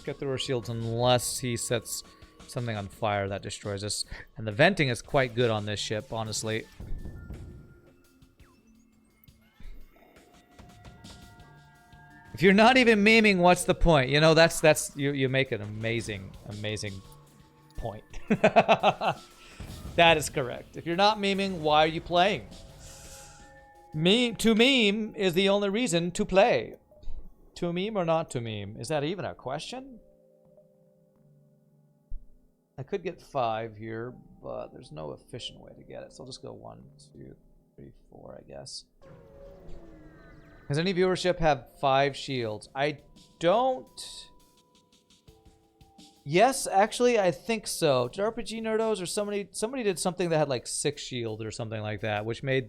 get through our shields unless he sets something on fire that destroys us. And the venting is quite good on this ship, honestly. If you're not even memeing, what's the point? You know, that's you make an amazing point. That is correct. If you're not memeing, why are you playing? To meme is the only reason to play. To meme or not to meme? Is that even a question? I could get 5 here, but there's no efficient way to get it. So I'll just go 1, 2, 3, 4, I guess. Does any viewership have 5 shields? I don't. Yes, actually, I think so. Did RPGNerdos or somebody did something that had like 6 shield or something like that, which made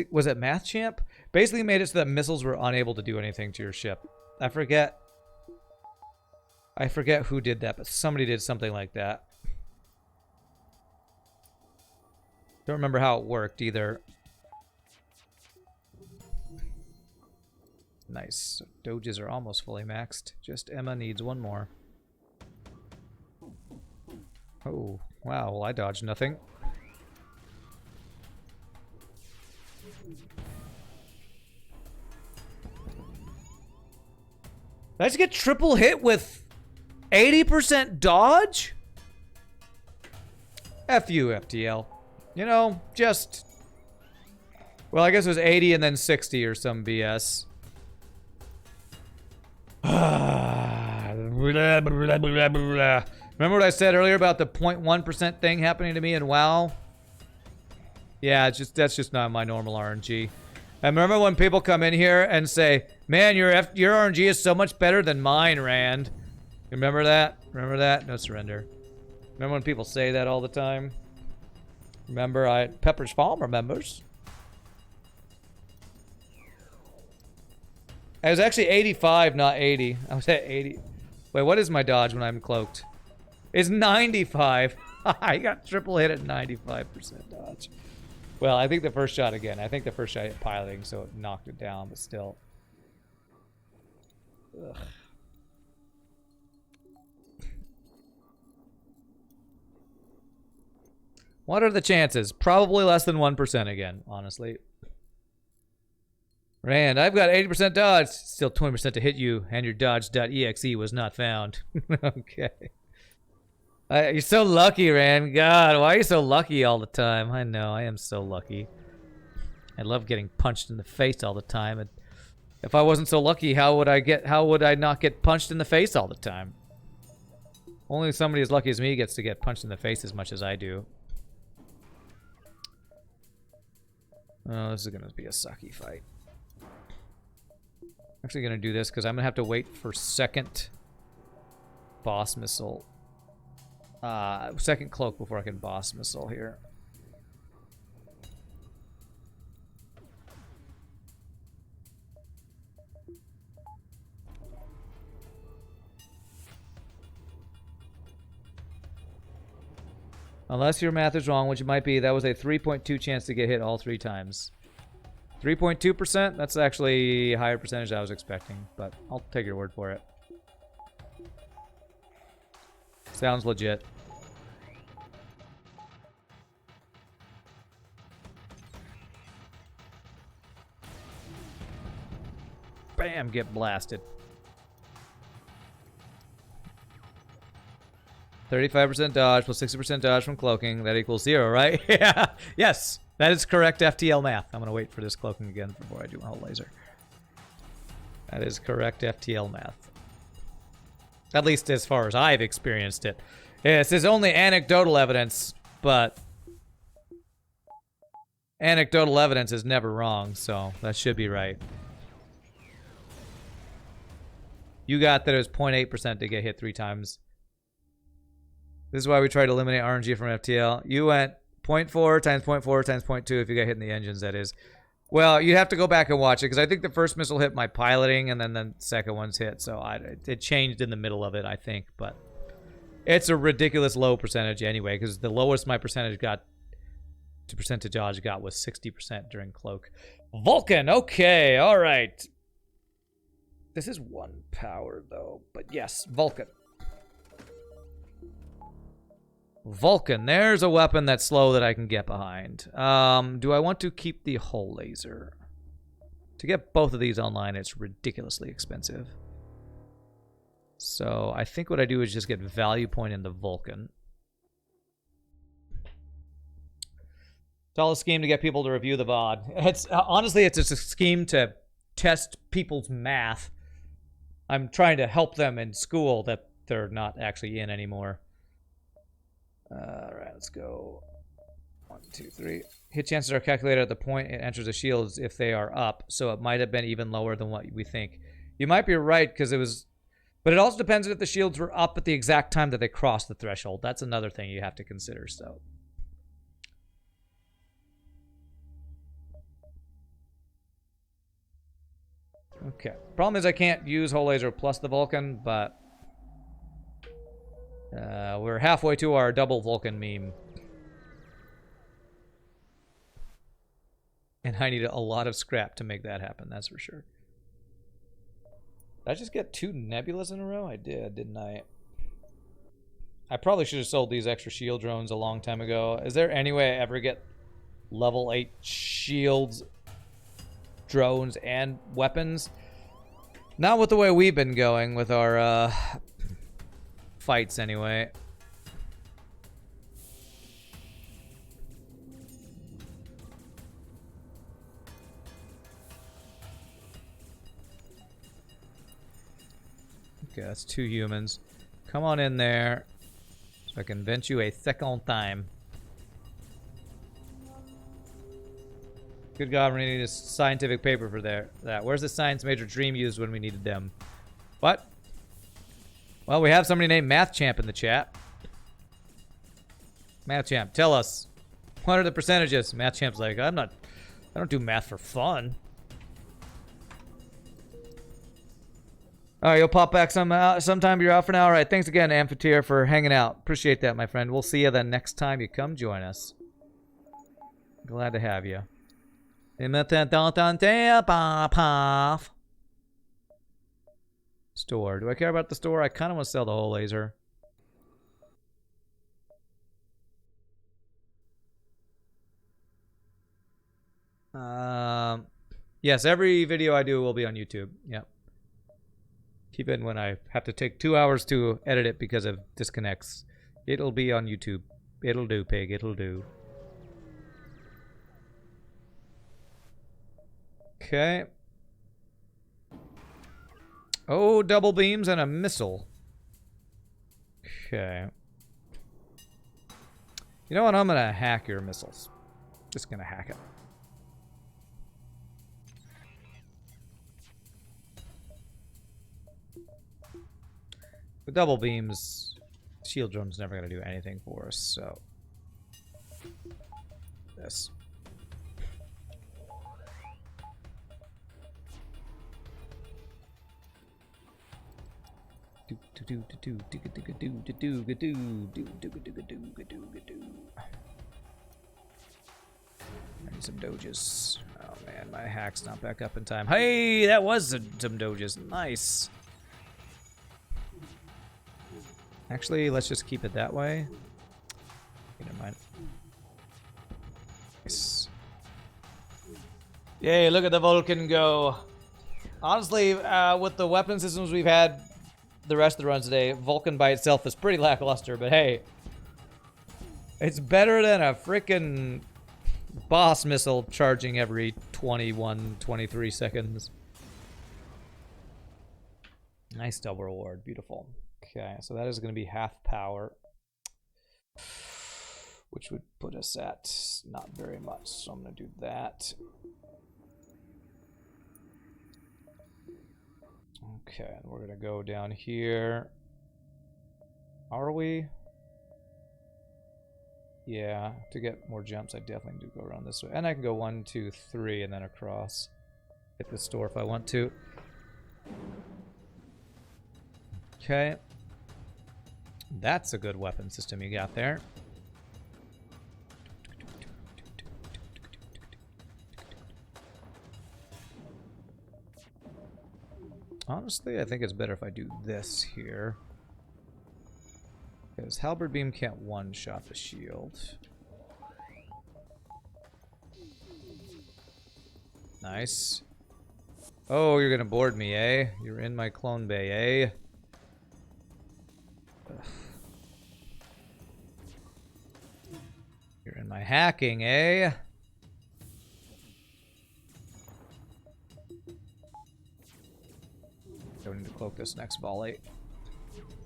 was it Math Champ? Basically made it so that missiles were unable to do anything to your ship. I forget who did that, but somebody did something like that. Don't remember how it worked either. Nice. Doges are almost fully maxed. Just Emma needs 1 more. Oh, wow. Well, I dodged nothing. Did I just get triple hit with 80% dodge? F you, FTL. You know, just... Well, I guess it was 80 and then 60 or some BS. Remember what I said earlier about the 0.1% thing happening to me in WoW? Yeah, that's just not my normal RNG. And remember when people come in here and say, "Man, your RNG is so much better than mine, Rand." Remember that? Remember that? No surrender. Remember when people say that all the time? Remember, Pepper's Farm remembers. I was actually 85, not 80. I was at 80. Wait, what is my dodge when I'm cloaked? It's 95. I got triple hit at 95% dodge. Well, I think the first shot again. I think the first shot hit piloting, so it knocked it down, but still. Ugh. What are the chances? Probably less than 1% again, honestly. Rand, I've got 80% dodge. Still 20% to hit you, and your dodge.exe was not found. Okay. You're so lucky, Rand. God, why are you so lucky all the time? I know, I am so lucky. I love getting punched in the face all the time. And if I wasn't so lucky, how would I not get punched in the face all the time? Only somebody as lucky as me gets to get punched in the face as much as I do. Oh, this is gonna be a sucky fight. I'm actually gonna do this because I'm gonna have to wait for second boss missile. Second cloak before I can boss missile here. Unless your math is wrong, which it might be, that was a 3.2 chance to get hit all 3 times. 3.2%? That's actually a higher percentage than I was expecting, but I'll take your word for it. Sounds legit. Bam, get blasted. 35% dodge plus 60% dodge from cloaking. That equals 0, right? Yeah. Yes. That is correct FTL math. I'm going to wait for this cloaking again before I do my whole laser. That is correct FTL math. At least as far as I've experienced it. This is only anecdotal evidence, but anecdotal evidence is never wrong, so that should be right. You got that it was 0.8% to get hit 3 times. This is why we try to eliminate RNG from FTL. You went 0.4 times 0.4 times 0.2 if you get hit in the engines, that is. Well, you have to go back and watch it, because I think the first missile hit my piloting, and then the second one's hit, so it changed in the middle of it, I think, but it's a ridiculous low percentage anyway, because the lowest my percentage odds got was 60% during Cloak. Vulcan, okay, alright. This is 1 power, though, but yes, Vulcan. Vulcan, there's a weapon that's slow that I can get behind. Do I want to keep the hull laser? To get both of these online, it's ridiculous's expensive. So I think what I do is just get value point in the Vulcan. It's all a scheme to get people to review the VOD. It's honestly, it's just a scheme to test people's math. I'm trying to help them in school that they're not actually in anymore. Alright, let's go. 1, 2, 3. Hit chances are calculated at the point it enters the shields if they are up, so it might have been even lower than what we think. You might be right, because it was... But it also depends if the shields were up at the exact time that they crossed the threshold. That's another thing you have to consider, so... Okay. Problem is I can't use hull laser plus the Vulcan, but... we're halfway to our double Vulcan meme. And I need a lot of scrap to make that happen, that's for sure. Did I just get 2 nebulas in a row? I did, didn't I? I probably should have sold these extra shield drones a long time ago. Is there any way I ever get level 8 shields, drones, and weapons? Not with the way we've been going with our, fights anyway. Okay, that's 2 humans. Come on in there so I can vent you a second time. Good God, we need a scientific paper for that. Where's the science major dream used when we needed them? What? Well, we have somebody named Math Champ in the chat. Math Champ, tell us. What are the percentages? Math Champ's like, I don't do math for fun. Alright, you'll pop back sometime. You're out for now. Alright, thanks again, Amphitheater, for hanging out. Appreciate that, my friend. We'll see you the next time you come join us. Glad to have you. Store. Do I care about the store? I kind of want to sell the whole laser. Yes, every video I do will be on YouTube. Yep. Even when I have to take 2 hours to edit it because of disconnects, it'll be on YouTube. It'll do, pig. It'll do. Okay. Oh, double beams and a missile. Okay. You know what? I'm gonna hack your missiles. Just gonna hack it. With double beams, shield drum's never gonna do anything for us, so... This. I need some doges. Oh man, my hack's not back up in time. Hey, that was some doges. Nice. Actually, let's just keep it that way. Never mind. Nice. Yay, look at the Vulcan go. Honestly, with the weapon systems we've had the rest of the runs today, Vulcan by itself is pretty lackluster, but hey, it's better than a frickin' boss missile charging every 21, 23 seconds. Nice double reward. Beautiful. Okay, so that is going to be half power, which would put us at not very much. So I'm going to do that. Okay, and we're going to go down here. Are we? Yeah, to get more jumps, I definitely do go around this way. And I can go 1, 2, 3, and then across. Hit the store if I want to. Okay. That's a good weapon system you got there. Honestly, I think it's better if I do this here. Because Halberd Beam can't one-shot the shield. Nice. Oh, you're gonna board me, eh? You're in my clone bay, eh? Ugh. You're in my hacking, eh? Don't need to cloak this next volley.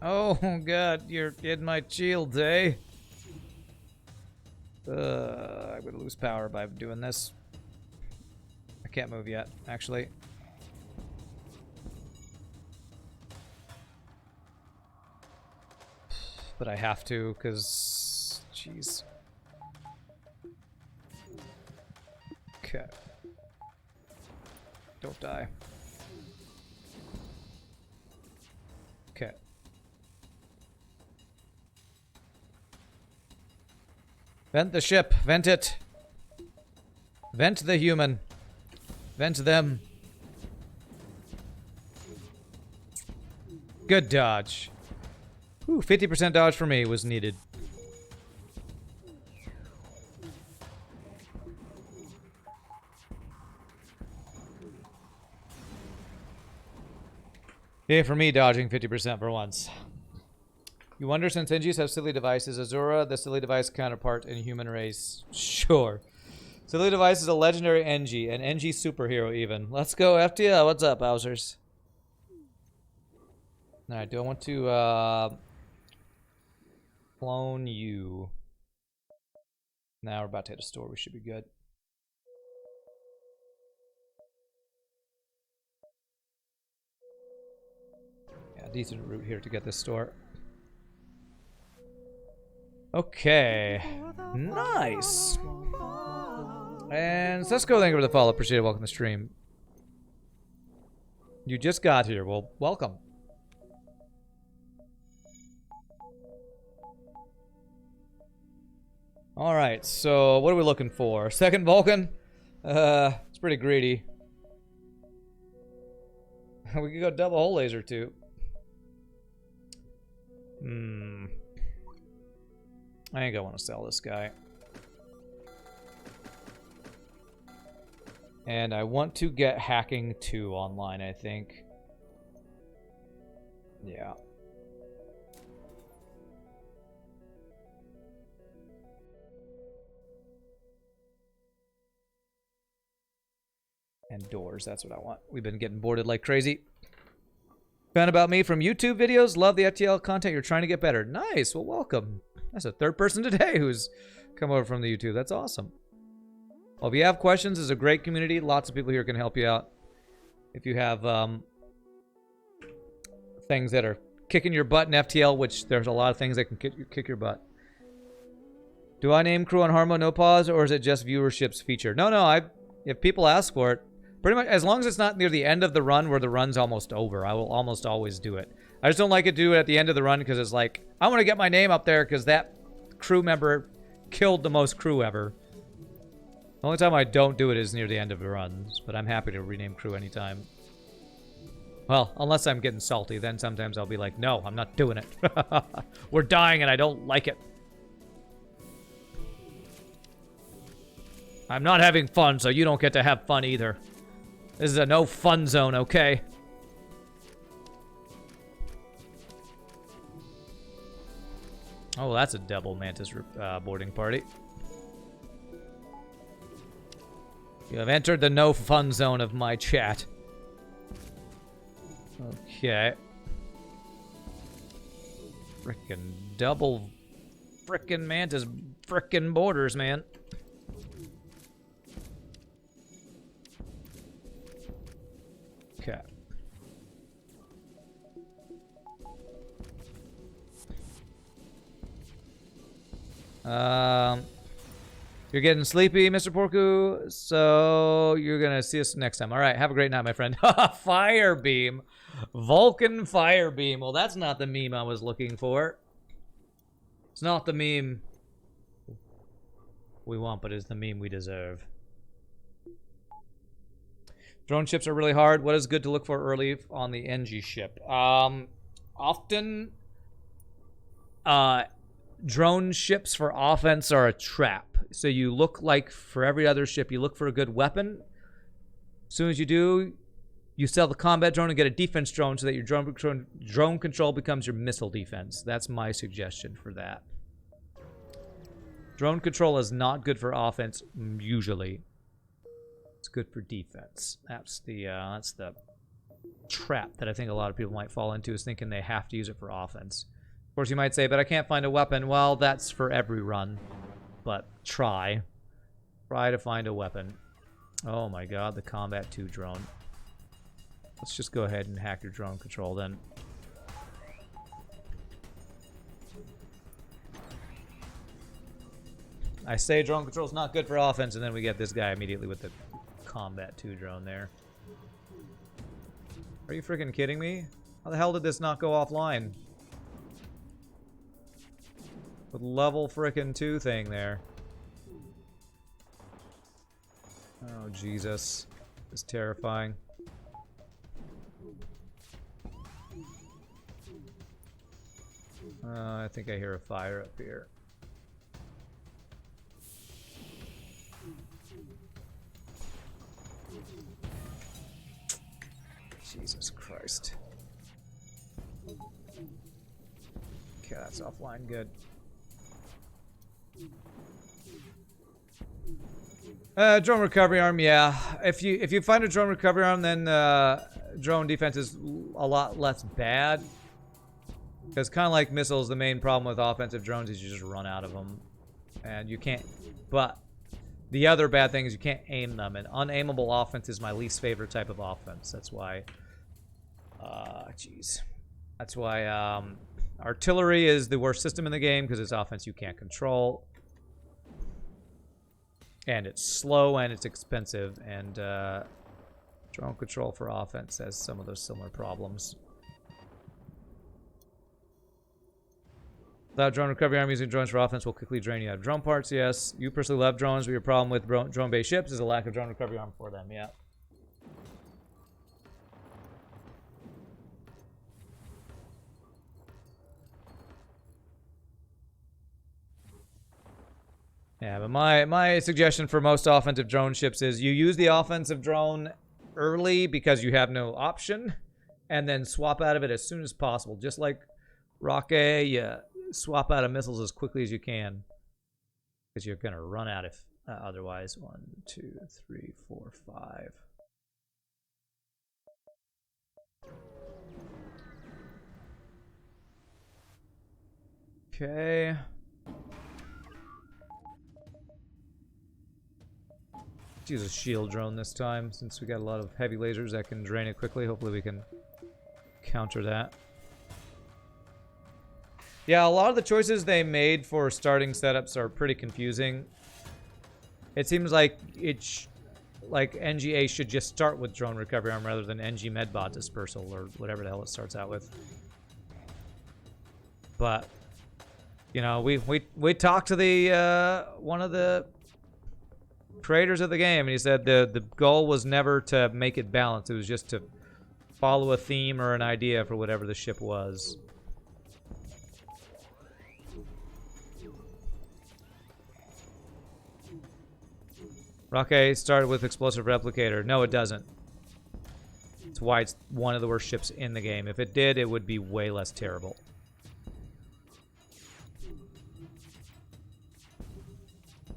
Oh god, you're in my shields, eh? I'm gonna lose power by doing this. I can't move yet, actually. But I have to, because... jeez. Okay. Don't die. Okay. Vent the ship. Vent it. Vent the human. Vent them. Good dodge. Ooh, 50% dodge for me was needed. Yeah, for me, dodging 50% for once. You wonder, since NGs have silly devices, Azura, the silly device counterpart in human race? Sure. Silly device is a legendary NG, an NG superhero even. Let's go, FTL. What's up, Bowsers? Alright, do I want to, clone you? Now we're about to hit a store. We should be good. Yeah, decent route here to get this store. Okay. Nice. And Sesko, thank you for the follow. Appreciate it. Welcome to the stream. You just got here. Well, welcome. Alright, so what are we looking for? Second Vulcan? It's pretty greedy. We could go double hole laser too. I think I want to sell this guy. And I want to get hacking 2 online, I think. Yeah. And doors, that's what I want. We've been getting boarded like crazy. Found about me from YouTube videos. Love the FTL content. You're trying to get better. Nice. Well, welcome. That's a third person today who's come over from the YouTube. That's awesome. Well, if you have questions, it's a great community. Lots of people here can help you out. If you have things that are kicking your butt in FTL, which there's a lot of things that can kick your butt. Do I name crew on Harmo no pause, or is it just viewership's feature? No. If people ask for it, pretty much, as long as it's not near the end of the run where the run's almost over, I will almost always do it. I just don't like to do it at the end of the run because it's like, I want to get my name up there because that crew member killed the most crew ever. The only time I don't do it is near the end of the runs, but I'm happy to rename crew anytime. Well, unless I'm getting salty, then sometimes I'll be like, no, I'm not doing it. We're dying and I don't like it. I'm not having fun, so you don't get to have fun either. This is a no fun zone, okay? Oh, that's a double mantis boarding party. You have entered the no fun zone of my chat. Okay. Frickin' double frickin' mantis frickin' borders, man. Okay. You're getting sleepy, Mr. Porku, so you're gonna see us next time. All right, have a great night, my friend. Fire beam. Vulcan fire beam. Well, that's not the meme I was looking for. It's not the meme we want, but it's the meme we deserve. Drone ships are really hard. What is good to look for early on the NG ship? Often, drone ships for offense are a trap. So you look like, for every other ship, you look for a good weapon. As soon as you do, you sell the combat drone and get a defense drone so that your drone control becomes your missile defense. That's my suggestion for that. Drone control is not good for offense, usually. It's good for defense. That's the trap that I think a lot of people might fall into, is thinking they have to use it for offense. Of course, you might say, but I can't find a weapon. Well, that's for every run. But try. Try to find a weapon. Oh my god, the Combat 2 drone. Let's just go ahead and hack your drone control then. I say drone control is not good for offense, and then we get this guy immediately with the Combat 2 drone there. Are you freaking kidding me? How the hell did this not go offline? With level frickin' 2 thing there. Oh, Jesus. It's terrifying. I think I hear a fire up here. Jesus Christ. Okay, that's offline. Good. Drone recovery arm, yeah. If you find a drone recovery arm, then drone defense is a lot less bad. Because kind of like missiles, the main problem with offensive drones is you just run out of them, and you can't. But the other bad thing is you can't aim them, and unaimable offense is my least favorite type of offense. That's why. Jeez. That's why artillery is the worst system in the game, because it's offense you can't control. And it's slow and it's expensive, and drone control for offense has some of those similar problems. Without drone recovery arm, using drones for offense will quickly drain you out of drone parts, yes. You personally love drones, but your problem with drone-based ships is a lack of drone recovery arm for them, yeah. Yeah, but my suggestion for most offensive drone ships is you use the offensive drone early because you have no option, and then swap out of it as soon as possible. Just like Rocket, you swap out of missiles as quickly as you can, because you're going to run out if otherwise. 1, 2, 3, 4, 5. Okay. Use a shield drone this time, since we got a lot of heavy lasers that can drain it quickly. Hopefully we can counter that. Yeah, a lot of the choices they made for starting setups are pretty confusing. It seems like like NGA should just start with drone recovery arm rather than NG medbot dispersal or whatever the hell it starts out with. But you know, we talked to the one of the creators of the game, and he said the goal was never to make it balanced. It was just to follow a theme or an idea for whatever the ship was. Rocket started with explosive replicator. No, it doesn't. That's why it's one of the worst ships in the game. If it did, it would be way less terrible.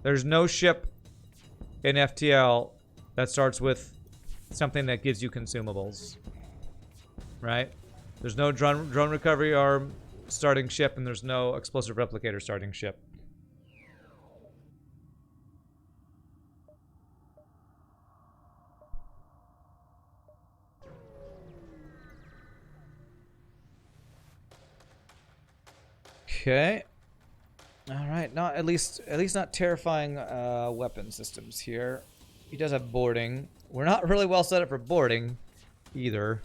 There's no ship in FTL that starts with something that gives you consumables, right? There's no drone recovery arm starting ship, and there's no explosive replicator starting ship. Okay. All right. Not at least not terrifying weapon systems here. He does have boarding. We're not really well set up for boarding either.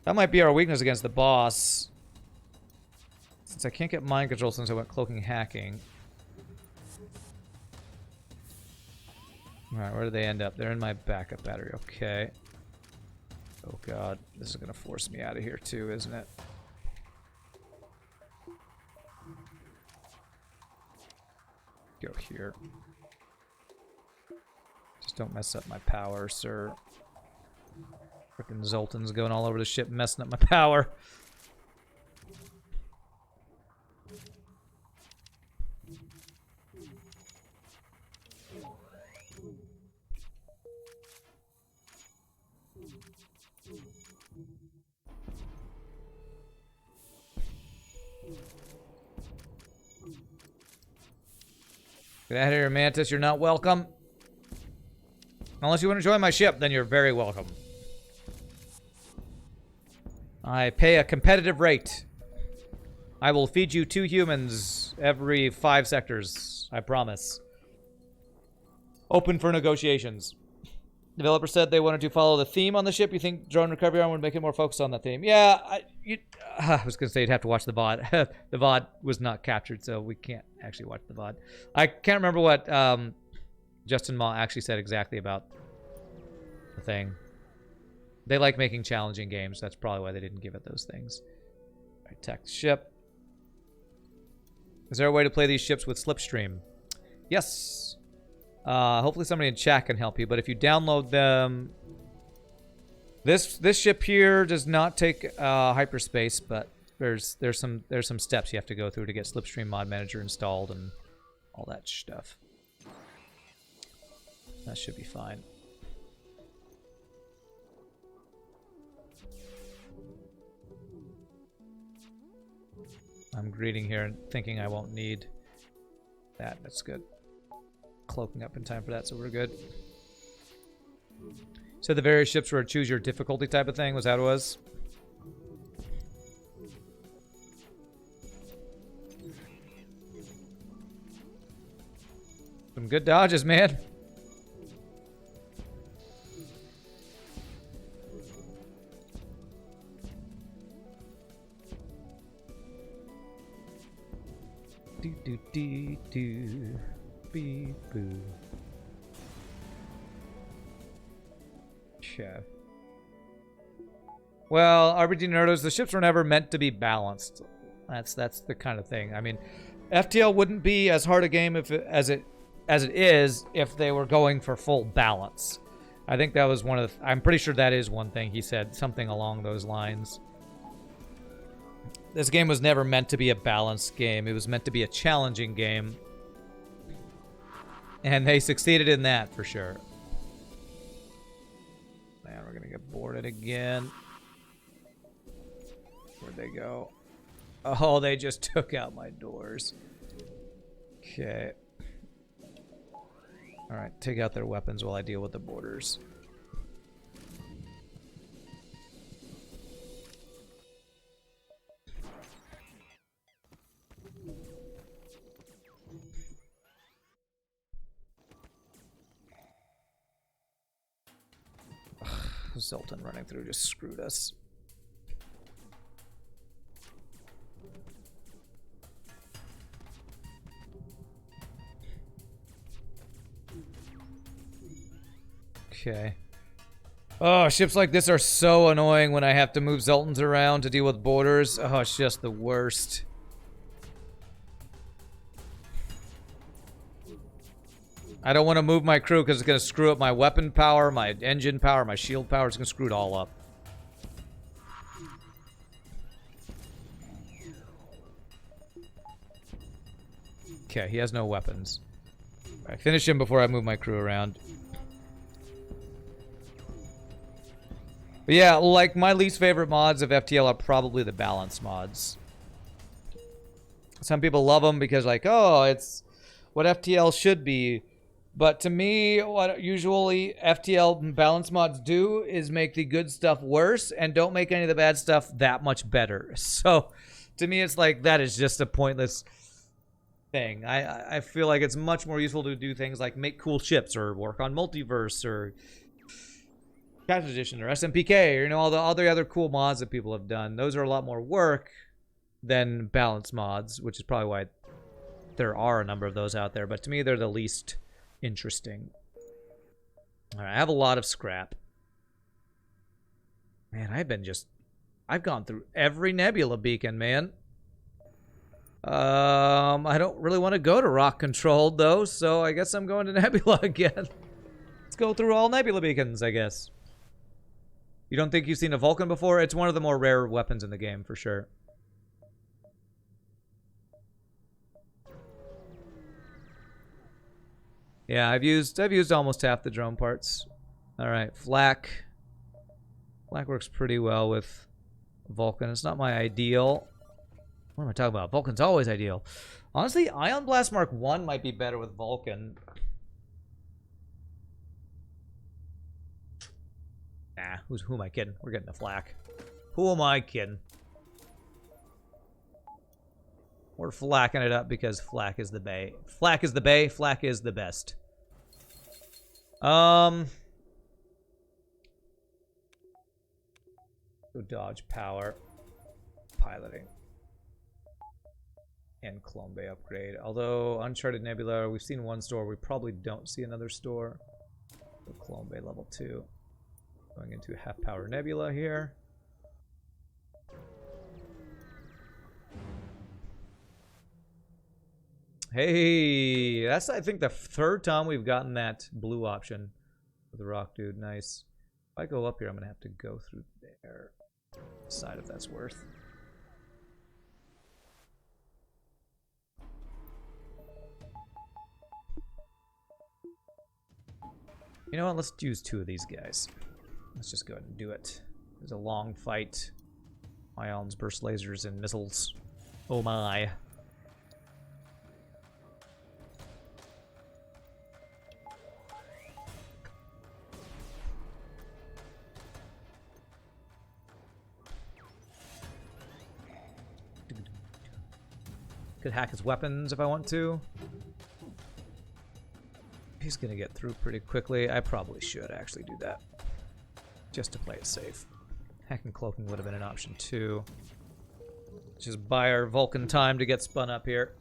That might be our weakness against the boss. Since I can't get mind control since I went cloaking hacking. Alright, where do they end up? They're in my backup battery. Okay. Oh god. This is going to force me out of here too, isn't it? Go here. Just don't mess up my power, sir. Frickin' Zoltan's going all over the ship, messing up my power. Get out of here, Mantis. You're not welcome. Unless you want to join my ship, then you're very welcome. I pay a competitive rate. I will feed you 2 humans every 5 sectors. I promise. Open for negotiations. Developer said they wanted to follow the theme on the ship. You think drone recovery arm would make it more focused on that theme? Yeah, I was going to say you'd have to watch the VOD. The VOD was not captured, so we can't actually watch the VOD. I can't remember what Justin Ma actually said exactly about the thing. They like making challenging games. That's probably why they didn't give it those things. All right, attack the ship. Is there a way to play these ships with Slipstream? Yes. Hopefully somebody in chat can help you, but if you download them... This ship here does not take hyperspace, but there's some steps you have to go through to get Slipstream Mod Manager installed and all that stuff. That should be fine. I'm greeting here and thinking I won't need that. That's good. Cloaking up in time for that, so we're good. So the various ships were a choose your difficulty type of thing. Was that what it was? Some good dodges, man. Do do do do. Beep boo. Chef. Well, RPGNerdos, the ships were never meant to be balanced. That's the kind of thing. I mean, FTL wouldn't be as hard a game as it is if they were going for full balance. I think that was one of the... I'm pretty sure that is one thing he said, something along those lines. This game was never meant to be a balanced game. It was meant to be a challenging game. And they succeeded in that, for sure. Man, we're gonna get boarded again. Where'd they go? Oh, they just took out my doors. Okay. Alright, take out their weapons while I deal with the boarders. Zoltan running through just screwed us. Okay. Oh, ships like this are so annoying when I have to move Zoltans around to deal with boarders. Oh, it's just the worst. I don't want to move my crew because it's going to screw up my weapon power, my engine power, my shield power. It's going to screw it all up. Okay, he has no weapons. I finish him before I move my crew around. But yeah, like my least favorite mods of FTL are probably the balance mods. Some people love them because like, oh, it's what FTL should be. But to me, what usually FTL balance mods do is make the good stuff worse and don't make any of the bad stuff that much better. So to me, it's like that is just a pointless thing. I feel like it's much more useful to do things like make cool ships or work on multiverse or Captain Edition or SMPK or, you know, all the other cool mods that people have done. Those are a lot more work than balance mods, which is probably why there are a number of those out there. But to me, they're the least interesting. All right, I have a lot of scrap. Man, I've gone through every Nebula beacon, man. I don't really want to go to rock controlled though, so I guess I'm going to Nebula again. Let's go through all Nebula beacons, I guess. You don't think you've seen a Vulcan before? It's one of the more rare weapons in the game, for sure. Yeah, I've used almost half the drone parts. All right, flak. Flak works pretty well with Vulcan. It's not my ideal. What am I talking about? Vulcan's always ideal. Honestly, Ion Blast Mark 1 might be better with Vulcan. Nah, who am I kidding? We're getting the flak. Who am I kidding? We're flacking it up because flak is the bay. Flak is the bay. Flak is the best. Go dodge power. Piloting. And Clone Bay upgrade. Although Uncharted Nebula, we've seen one store. We probably don't see another store. So Clone Bay level 2. Going into half power Nebula here. Hey, that's I think the third time we've gotten that blue option with the rock dude. Nice. If I go up here, I'm gonna have to go through there. Decide if that's worth. You know what? Let's use 2 of these guys. Let's just go ahead and do it. There's a long fight. Ions, burst lasers, and missiles. Oh my. Could hack his weapons if I want to. He's gonna get through pretty quickly. I probably should actually do that. Just to play it safe. Hacking cloaking would have been an option too. Just buy our Vulcan time to get spun up here.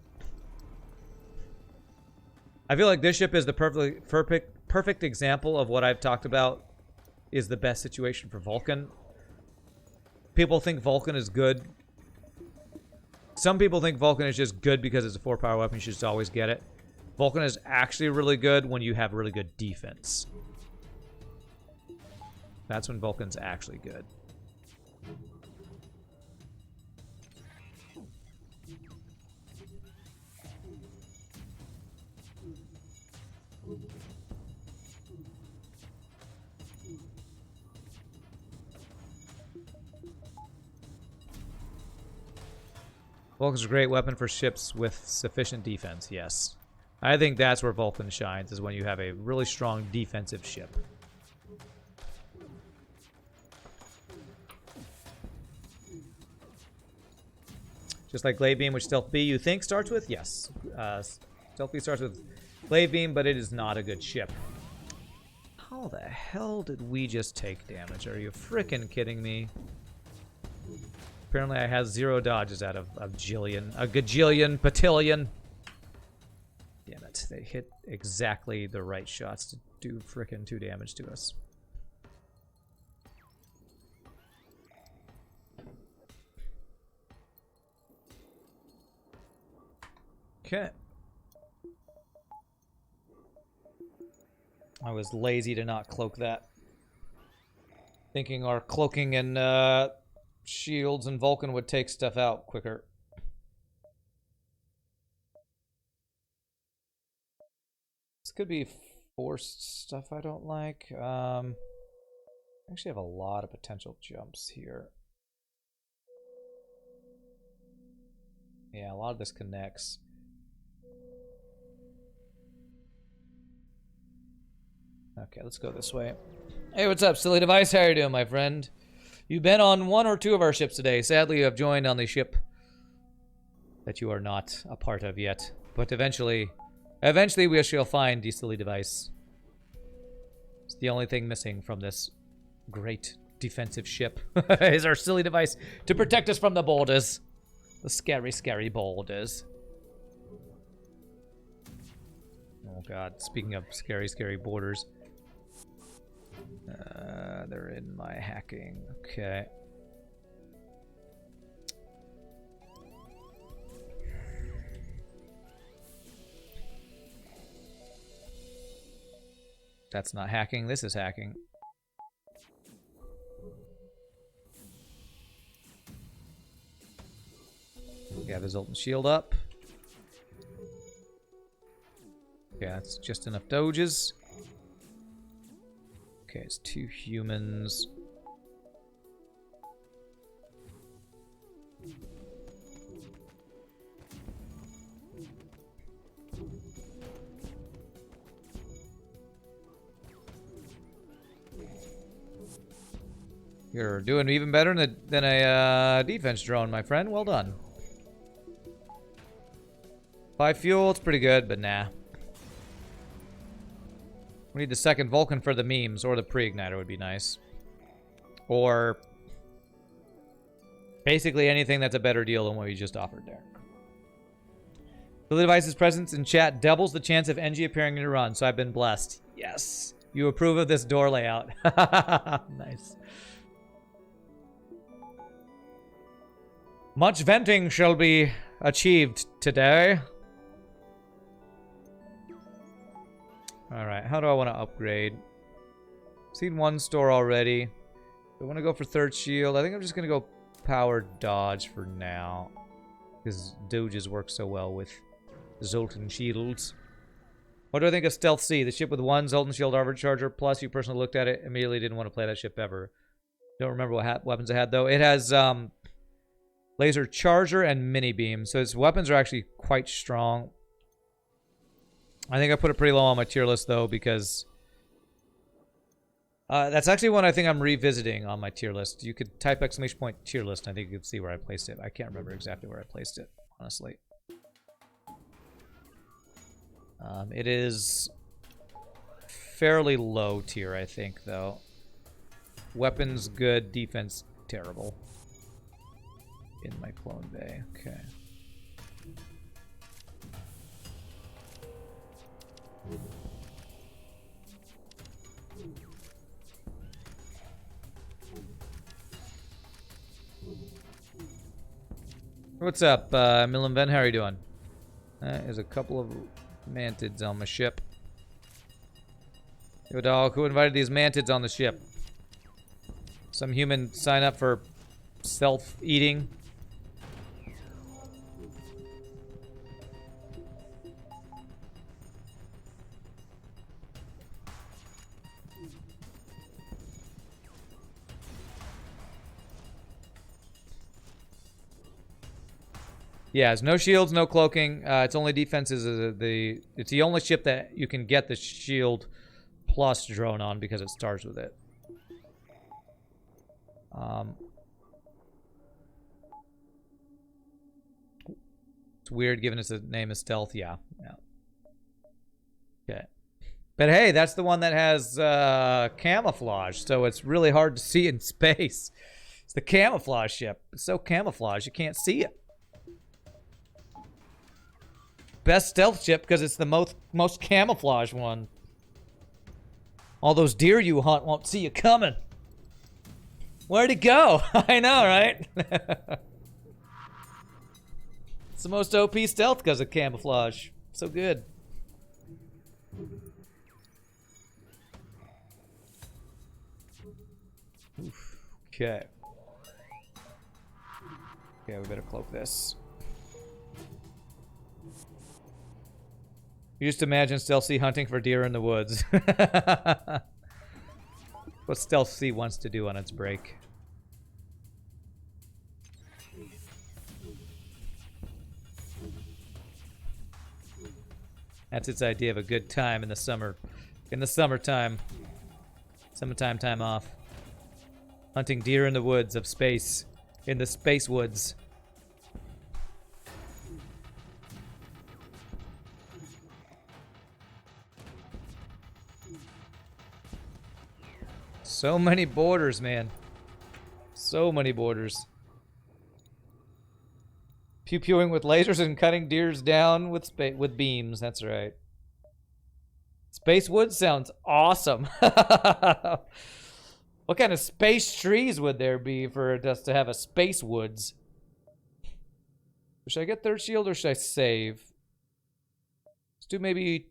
I feel like this ship is the perfect example of what I've talked about is the best situation for Vulcan. People think Vulcan is good. Some people think Vulcan is just good because it's a 4-power weapon. You should just always get it. Vulcan is actually really good when you have really good defense. That's when Vulcan's actually good. Vulcan's a great weapon for ships with sufficient defense, yes. I think that's where Vulcan shines, is when you have a really strong defensive ship. Just like Glaive Beam, which Stealth B you think starts with? Yes. Stealth B starts with Glaive Beam, but it is not a good ship. How the hell did we just take damage? Are you frickin' kidding me? Apparently I have 0 dodges out of a gajillion, batillion. Damn it, they hit exactly the right shots to do frickin' 2 damage to us. Okay. I was lazy to not cloak that. Thinking our cloaking and shields and Vulcan would take stuff out quicker. This could be forced stuff I don't like. I actually have a lot of potential jumps here. Yeah, a lot of this connects. Okay, let's go this way. Hey, what's up, silly device? How are you doing, my friend? You've been on one or two of our ships today. Sadly, you have joined on the ship that you are not a part of yet. But eventually we shall find the silly device. It's the only thing missing from this great defensive ship is our silly device to protect us from the borders. The scary, scary borders. Oh god, speaking of scary, scary borders. They're in my hacking. Okay. That's not hacking, this is hacking. We have the Zoltan Shield up. Okay, that's just enough doges. Okay, it's 2 humans. You're doing even better than a defense drone, my friend. Well done. 5 fuel, it's pretty good, but nah. We need the second Vulcan for the memes, or the pre-igniter would be nice. Or basically anything that's a better deal than what we just offered there. The device's presence in chat doubles the chance of NG appearing in your run, so I've been blessed. Yes. You approve of this door layout. Nice. Much venting shall be achieved today. Alright, how do I want to upgrade? Seen 1 store already. I want to go for 3rd shield. I think I'm just going to go power dodge for now. Because doges work so well with Zoltan Shields. What do I think of Stealth C? The ship with 1 Zoltan Shield Armored Charger, plus you personally looked at it, immediately didn't want to play that ship ever. Don't remember what weapons it had, though. It has laser charger and mini beam, so its weapons are actually quite strong. I think I put it pretty low on my tier list, though, because that's actually one I think I'm revisiting on my tier list. You could type !tier list, and I think you could see where I placed it. I can't remember exactly where I placed it, honestly. It is fairly low tier, I think, though. Weapons good, defense terrible. In my clone bay, okay. What's up, Millen Ben? How are you doing? There's a couple of mantids on my ship. Yo, dog, who invited these mantids on the ship? Some human sign up for self-eating? Yeah, it's no shields, no cloaking. Its only defense is it's the only ship that you can get the shield plus drone on because it starts with it. It's weird given its name is Stealth. Yeah. Okay. But hey, that's the one that has camouflage, so it's really hard to see in space. It's the camouflage ship. It's so camouflaged you can't see it. Best stealth ship because it's the most camouflaged one. All those deer you hunt won't see you coming. Where'd it go? I know, right? It's the most OP stealth because of camouflage. So good. Oof. Okay. Okay, we better cloak this. You just imagine Stealth C hunting for deer in the woods. What Stealth C wants to do on its break. That's its idea of a good time in the summer. In the summertime. Summertime time off. Hunting deer in the woods of space. In the space woods. So many borders, man. So many borders. Pew-pewing with lasers and cutting deers down with beams. That's right. Space woods sounds awesome. What kind of space trees would there be for us to have a space woods? Should I get third shield or should I save? Let's do maybe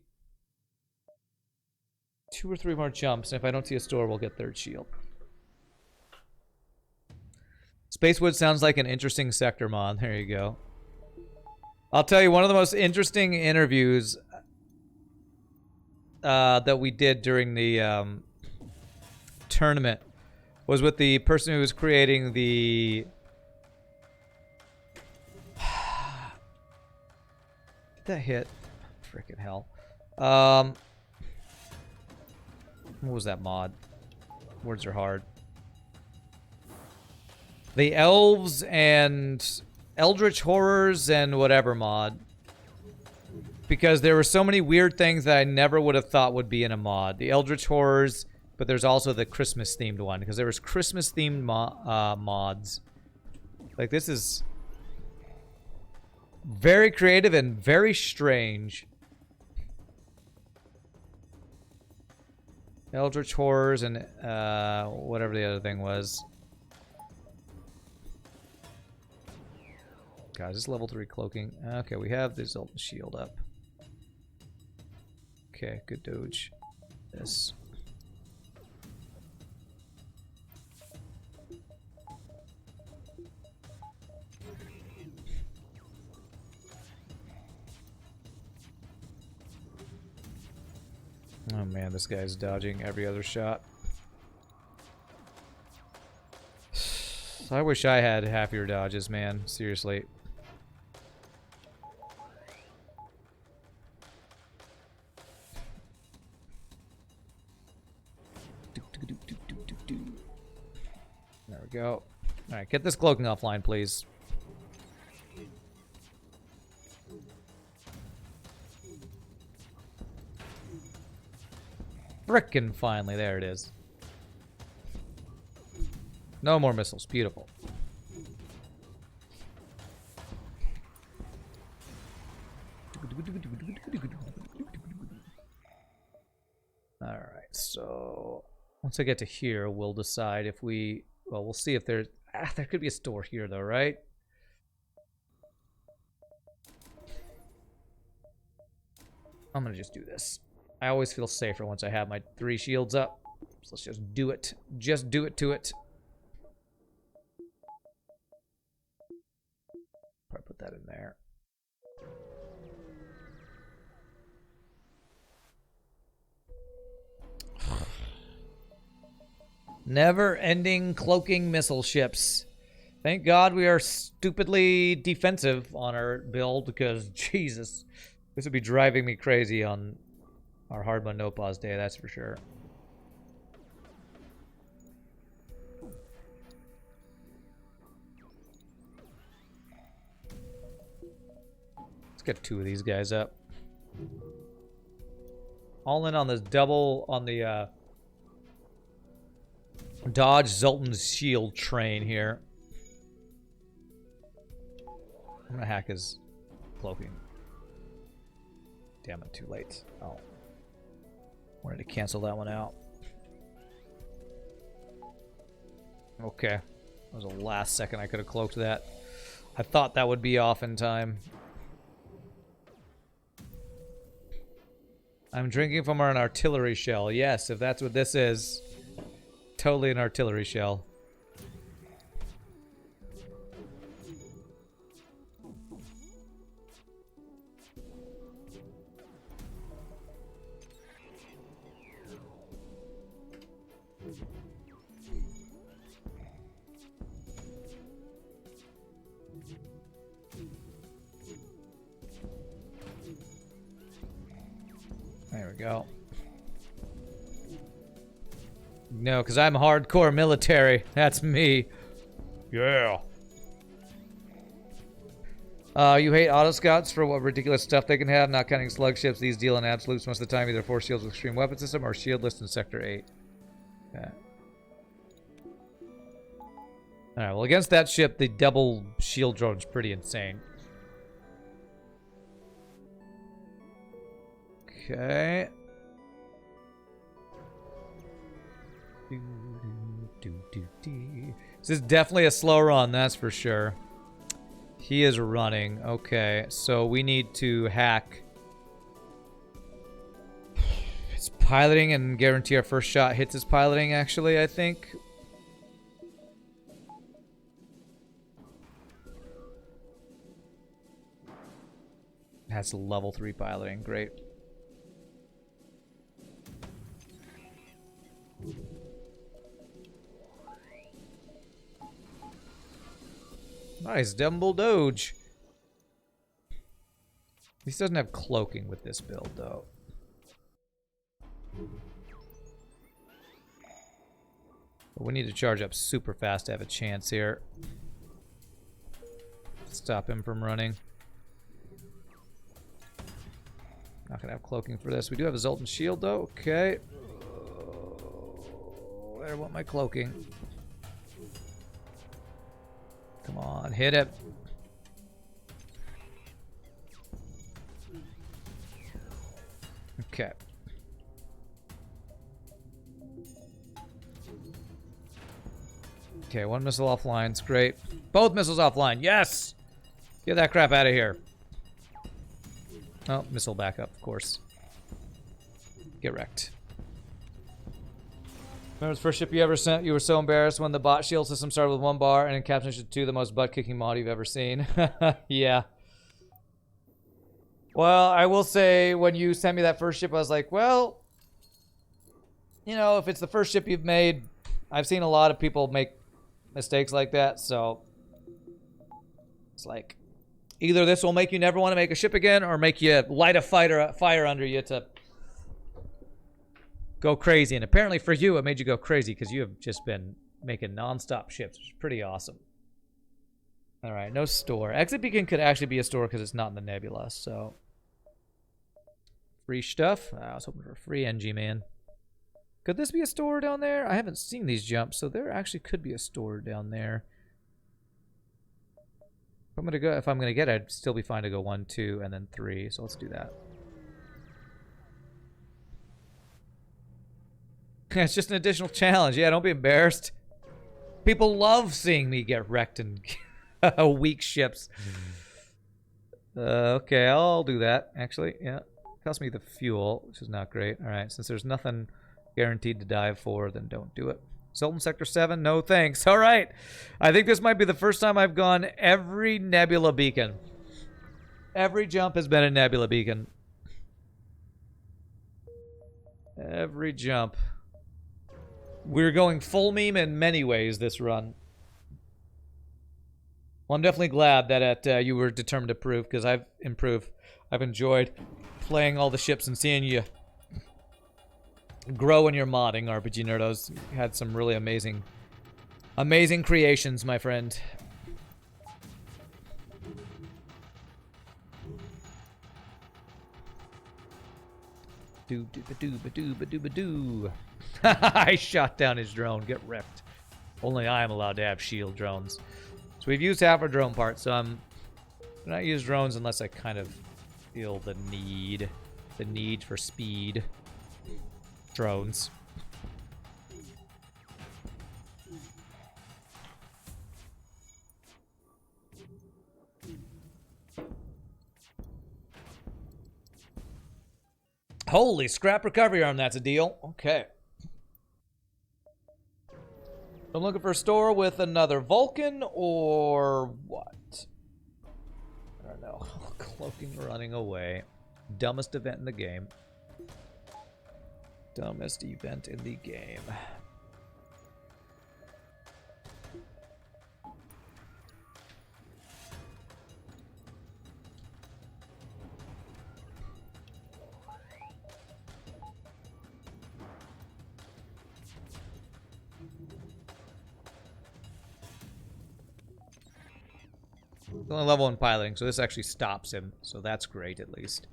2 or 3 more jumps. And if I don't see a store, we'll get third shield. Spacewood sounds like an interesting sector mod. There you go. I'll tell you, one of the most interesting interviews that we did during the tournament was with the person who was creating the... Did that hit? Frickin' hell. What was that mod? Words are hard. The Elves and Eldritch Horrors and whatever mod. Because there were so many weird things that I never would have thought would be in a mod. The Eldritch Horrors, but there's also the Christmas-themed one. Because there was Christmas-themed mods. Like, this is very creative and very strange. Eldritch Horrors and whatever the other thing was. God, is this level 3 cloaking? Okay, we have the Zoltan Shield up. Okay, good doge. This. Oh man, this guy's dodging every other shot. I wish I had half your dodges, man. Seriously. There we go. Alright, get this cloaking offline, please. Frickin' finally, there it is. No more missiles. Beautiful. Alright, so once I get to here, we'll decide if we... Well, we'll see if there's... there could be a store here, though, right? I'm gonna just do this. I always feel safer once I have my 3 shields up. So let's just do it. Just do it to it. Probably put that in there. Never-ending cloaking missile ships. Thank God we are stupidly defensive on our build, because Jesus, this would be driving me crazy on our hard mode no pause day, that's for sure. Let's get 2 of these guys up. All in on this double on the Dodge Zoltan Shield train here. I'm gonna hack his cloaking. Damn it, too late. Oh. Wanted to cancel that one out. Okay. That was the last second I could have cloaked that. I thought that would be off in time. I'm drinking from an artillery shell. Yes, if that's what this is. Totally an artillery shell. we go. No, because I'm hardcore military. That's me. Yeah. You hate autoscouts for what ridiculous stuff they can have, not counting slug ships. These deal in absolutes most of the time, either force shields with extreme weapon system or shieldless in Sector 8. Okay. Alright, well against that ship, the double shield drone's pretty insane. Okay. This is definitely a slow run, that's for sure. He is running. Okay, so we need to hack his piloting and guarantee our first shot hits his piloting, actually, I think. Has level 3 piloting. Great. Nice, Dumble Doge. He doesn't have cloaking with this build, though. But we need to charge up super fast to have a chance here. Stop him from running. Not gonna have cloaking for this. We do have a Zoltan Shield, though. Okay. Where I want my cloaking. Come on, hit it. Okay. Okay, one missile offline. It's great. Both missiles offline. Yes! Get that crap out of here. Oh, missile backup, of course. Get wrecked. Remember the first ship you ever sent? You were so embarrassed when the bot shield system started with 1 bar and in Captain Ship 2, the most butt-kicking mod you've ever seen. Yeah. Well, I will say, when you sent me that first ship, I was like, well, you know, if it's the first ship you've made, I've seen a lot of people make mistakes like that, so it's like, either this will make you never want to make a ship again, or make you light a fire under you to go crazy. And apparently for you, it made you go crazy because you have just been making non-stop ships, which is pretty awesome. All right, no store. Exit beacon could actually be a store because it's not in the nebula, so free stuff. I was hoping for a free NG, man. Could this be a store down there? I haven't seen these jumps, so there actually could be a store down there. If I'm gonna get it, I'd still be fine to go 1, 2, and then 3. So let's do that. It's just an additional challenge. Yeah, don't be embarrassed. People love seeing me get wrecked in weak ships. Okay, I'll do that. Actually, yeah, cost me the fuel, which is not great. All right, since there's nothing guaranteed to dive for, then don't do it. Zoltan Sector 7, no thanks. All right. I think this might be the first time I've gone every nebula beacon. Every jump has been a nebula beacon. Every jump. We're going full meme in many ways this run. Well, I'm definitely glad that you were determined to prove, because I've improved. I've enjoyed playing all the ships and seeing you grow in your modding, RPGNerdos. You had some really amazing creations, my friend. Do-do-ba-do-ba-do-ba-do-ba-do. I shot down his drone. Get wrecked. Only I am allowed to have shield drones. So we've used half our drone parts, so I'm not use drones unless I kind of feel the need for speed. Drones. Holy scrap recovery arm, that's a deal. Okay. I'm looking for a store with another Vulcan or what? I don't know. Cloaking running away. Dumbest event in the game. Dumbest event in the game. He's only level 1 piloting, so this actually stops him. So that's great, at least.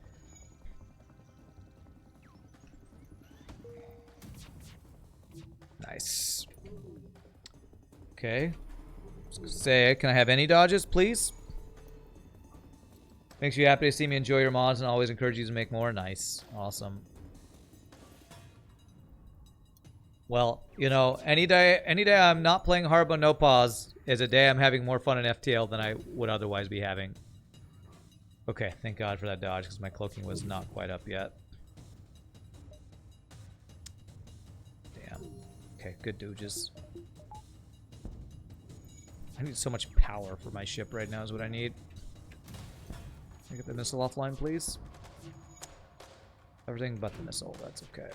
Nice. Okay. Say, can I have any dodges, please? Makes you happy to see me enjoy your mods and always encourage you to make more. Nice. Awesome. Well, you know, any day I'm not playing hard but no pause is a day I'm having more fun in FTL than I would otherwise be having. Okay, thank God for that dodge, because my cloaking was not quite up yet. Damn. Okay, good dooges. I need so much power for my ship right now is what I need. Can I get the missile offline, please? Everything but the missile, that's okay.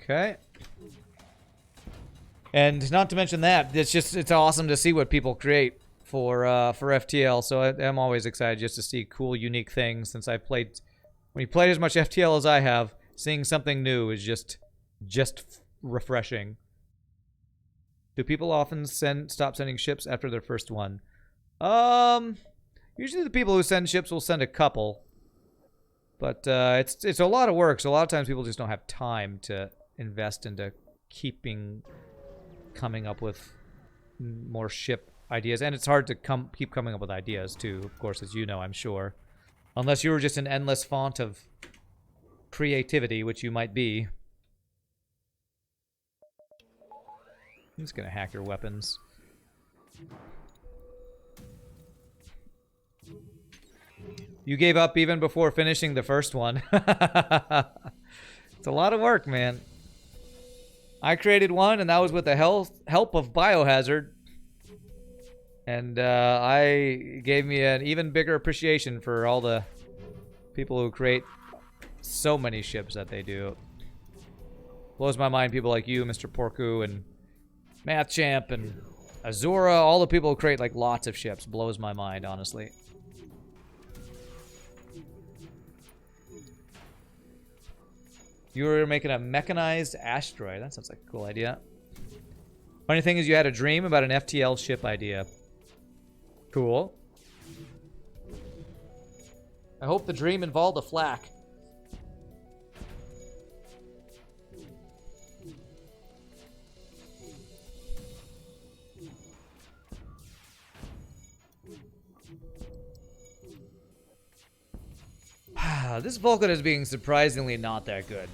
Okay. And not to mention that, it's awesome to see what people create for FTL. So I'm always excited just to see cool, unique things. Since I've played, when you play as much FTL as I have, seeing something new is just refreshing. Do people often stop sending ships after their first one? Usually the people who send ships will send a couple, but it's a lot of work. So a lot of times people just don't have time to invest into coming up with more ship ideas, and it's hard to keep coming up with ideas too, of course, as you know, I'm sure, unless you were just an endless font of creativity, which you might be. I'm just gonna hack your weapons. You gave up even before finishing the first one. It's a lot of work, man. I created one, and that was with the help of Biohazard. And I gave me an even bigger appreciation for all the people who create so many ships that they do. Blows my mind, people like you, Mr. Porku, and MathChamp, and Azura, all the people who create like lots of ships. Blows my mind, honestly. You were making a mechanized asteroid. That sounds like a cool idea. Funny thing is you had a dream about an FTL ship idea. Cool. I hope the dream involved a flak. This Vulcan is being surprisingly not that good.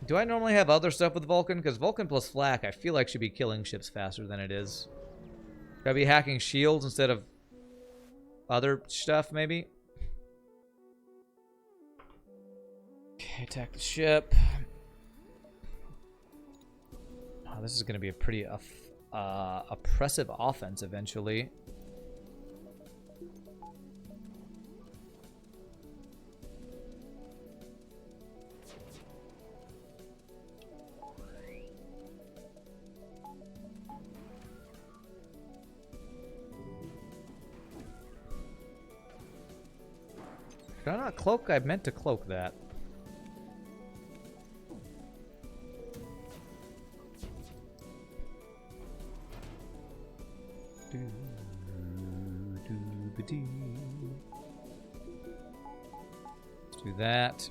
Do I normally have other stuff with Vulcan? Because Vulcan plus flak, I feel like should be killing ships faster than it is. Should I be hacking shields instead of other stuff, maybe? Okay, attack the ship. Oh, this is going to be a pretty oppressive offense eventually. Did I not cloak? I meant to cloak that. Let's do that.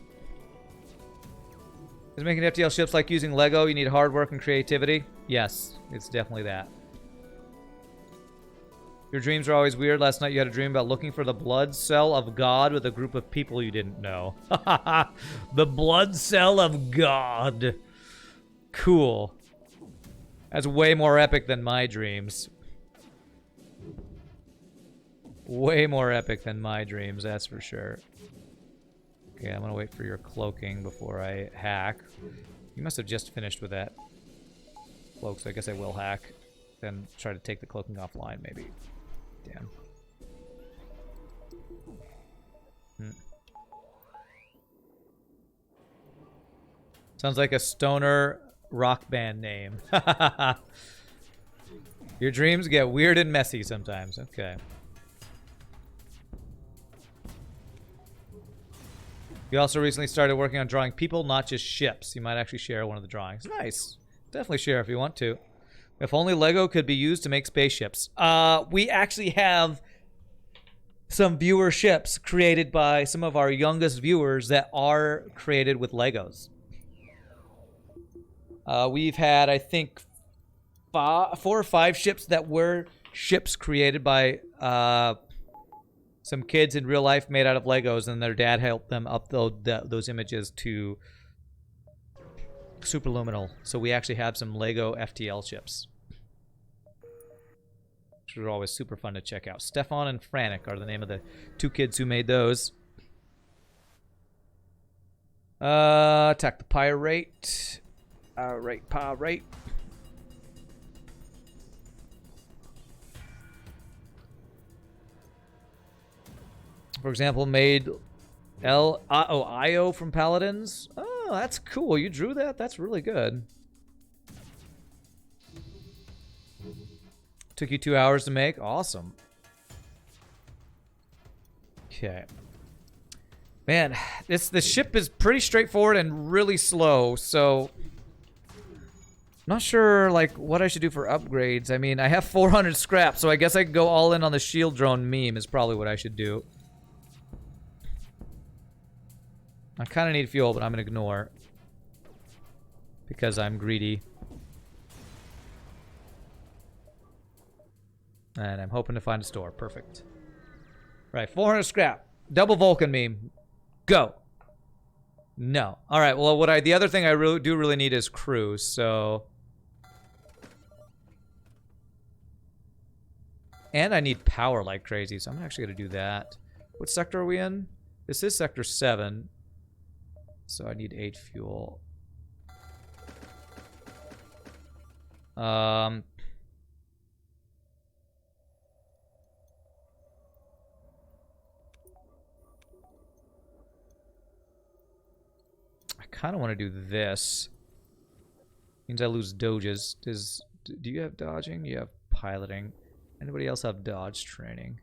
Is making FTL ships like using Lego? You need hard work and creativity? Yes, it's definitely that. Your dreams are always weird. Last night you had a dream about looking for the blood cell of God with a group of people you didn't know. The blood cell of God. Cool. That's way more epic than my dreams. Way more epic than my dreams, that's for sure. Okay, I'm gonna wait for your cloaking before I hack. You must have just finished with that cloak, so I guess I will hack. Then try to take the cloaking offline, maybe. Damn. Sounds like a stoner rock band name. Your dreams get weird and messy sometimes. Okay. You also recently started working on drawing people, not just ships. You might actually share one of the drawings. Nice. Definitely share if you want to. If only Lego could be used to make spaceships. We actually have some viewer ships created by some of our youngest viewers that are created with Legos. We've had, I think, 4 or 5 ships that were ships created by some kids in real life made out of Legos, and their dad helped them upload those images to Superluminal. So we actually have some Lego FTL ships, which are always super fun to check out. Stefan and Frantic are the name of the 2 kids who made those. Attack the pirate. Pirate. For example, made Io from Paladins. Oh, that's cool. You drew that? That's really good. Took you 2 hours to make? Awesome. Okay. Man, the ship is pretty straightforward and really slow, so not sure like what I should do for upgrades. I mean, I have 400 scrap, so I guess I could go all in on the shield drone meme is probably what I should do. I kind of need fuel, but I'm going to ignore because I'm greedy. And I'm hoping to find a store. Perfect. Right, 400 scrap. Double Vulcan meme. Go. No. All right, well, the other thing I really need is crew, so... And I need power like crazy, so I'm actually going to do that. What sector are we in? This is Sector 7. So I need 8 fuel. I kind of want to do this. Means I lose doges. Do you have dodging? You have piloting. Anybody else have dodge training?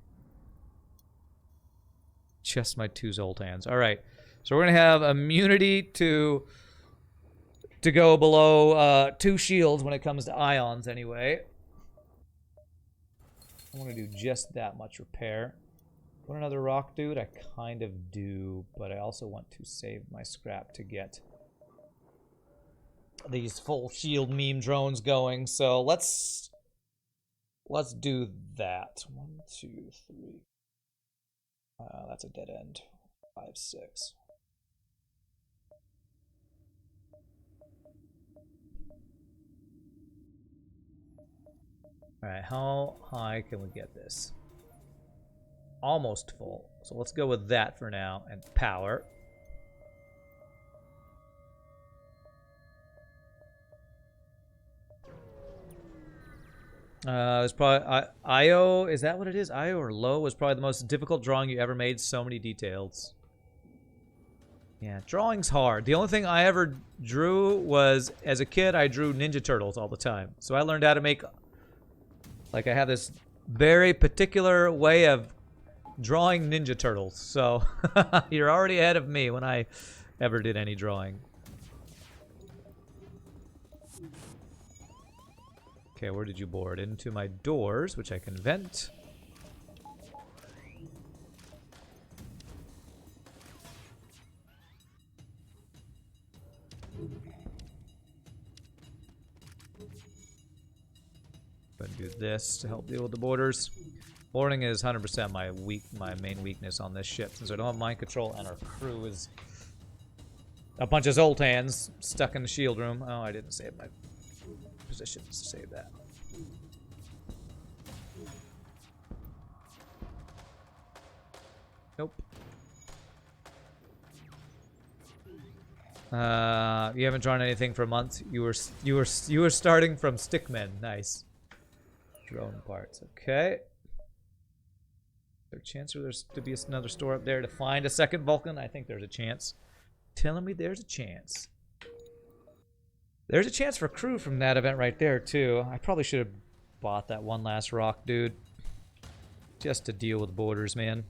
Just my 2 Zoltans. All right. So we're gonna have immunity to go below 2 shields when it comes to ions anyway. I want to do just that much repair. Want another rock dude? I kind of do, but I also want to save my scrap to get these full shield meme drones going. So let's do that. 1, 2, 3. That's a dead end. 5, 6. Alright, how high can we get this? Almost full. So let's go with that for now. And power. It's probably... Io, is that what it is? Io or low was probably the most difficult drawing you ever made. So many details. Yeah, drawing's hard. The only thing I ever drew was, as a kid, I drew Ninja Turtles all the time. So I learned how to make... Like, I have this very particular way of drawing Ninja Turtles. So, you're already ahead of me when I ever did any drawing. Okay, where did you board? Into my doors, which I can vent. But do this to help deal with the borders. Boarding is 100% my main weakness on this ship, since I don't have mind control and our crew is a bunch of Zoltans stuck in the shield room. Oh, I didn't save my positions to save that. Nope. You haven't drawn anything for a month. You were starting from stickmen. Nice. Drone parts. Okay. Is there a chance for there's to be another store up there to find a second Vulcan? I think there's a chance. Telling me there's a chance. There's a chance for crew from that event right there too. I probably should have bought that one last rock dude. Just to deal with borders, man.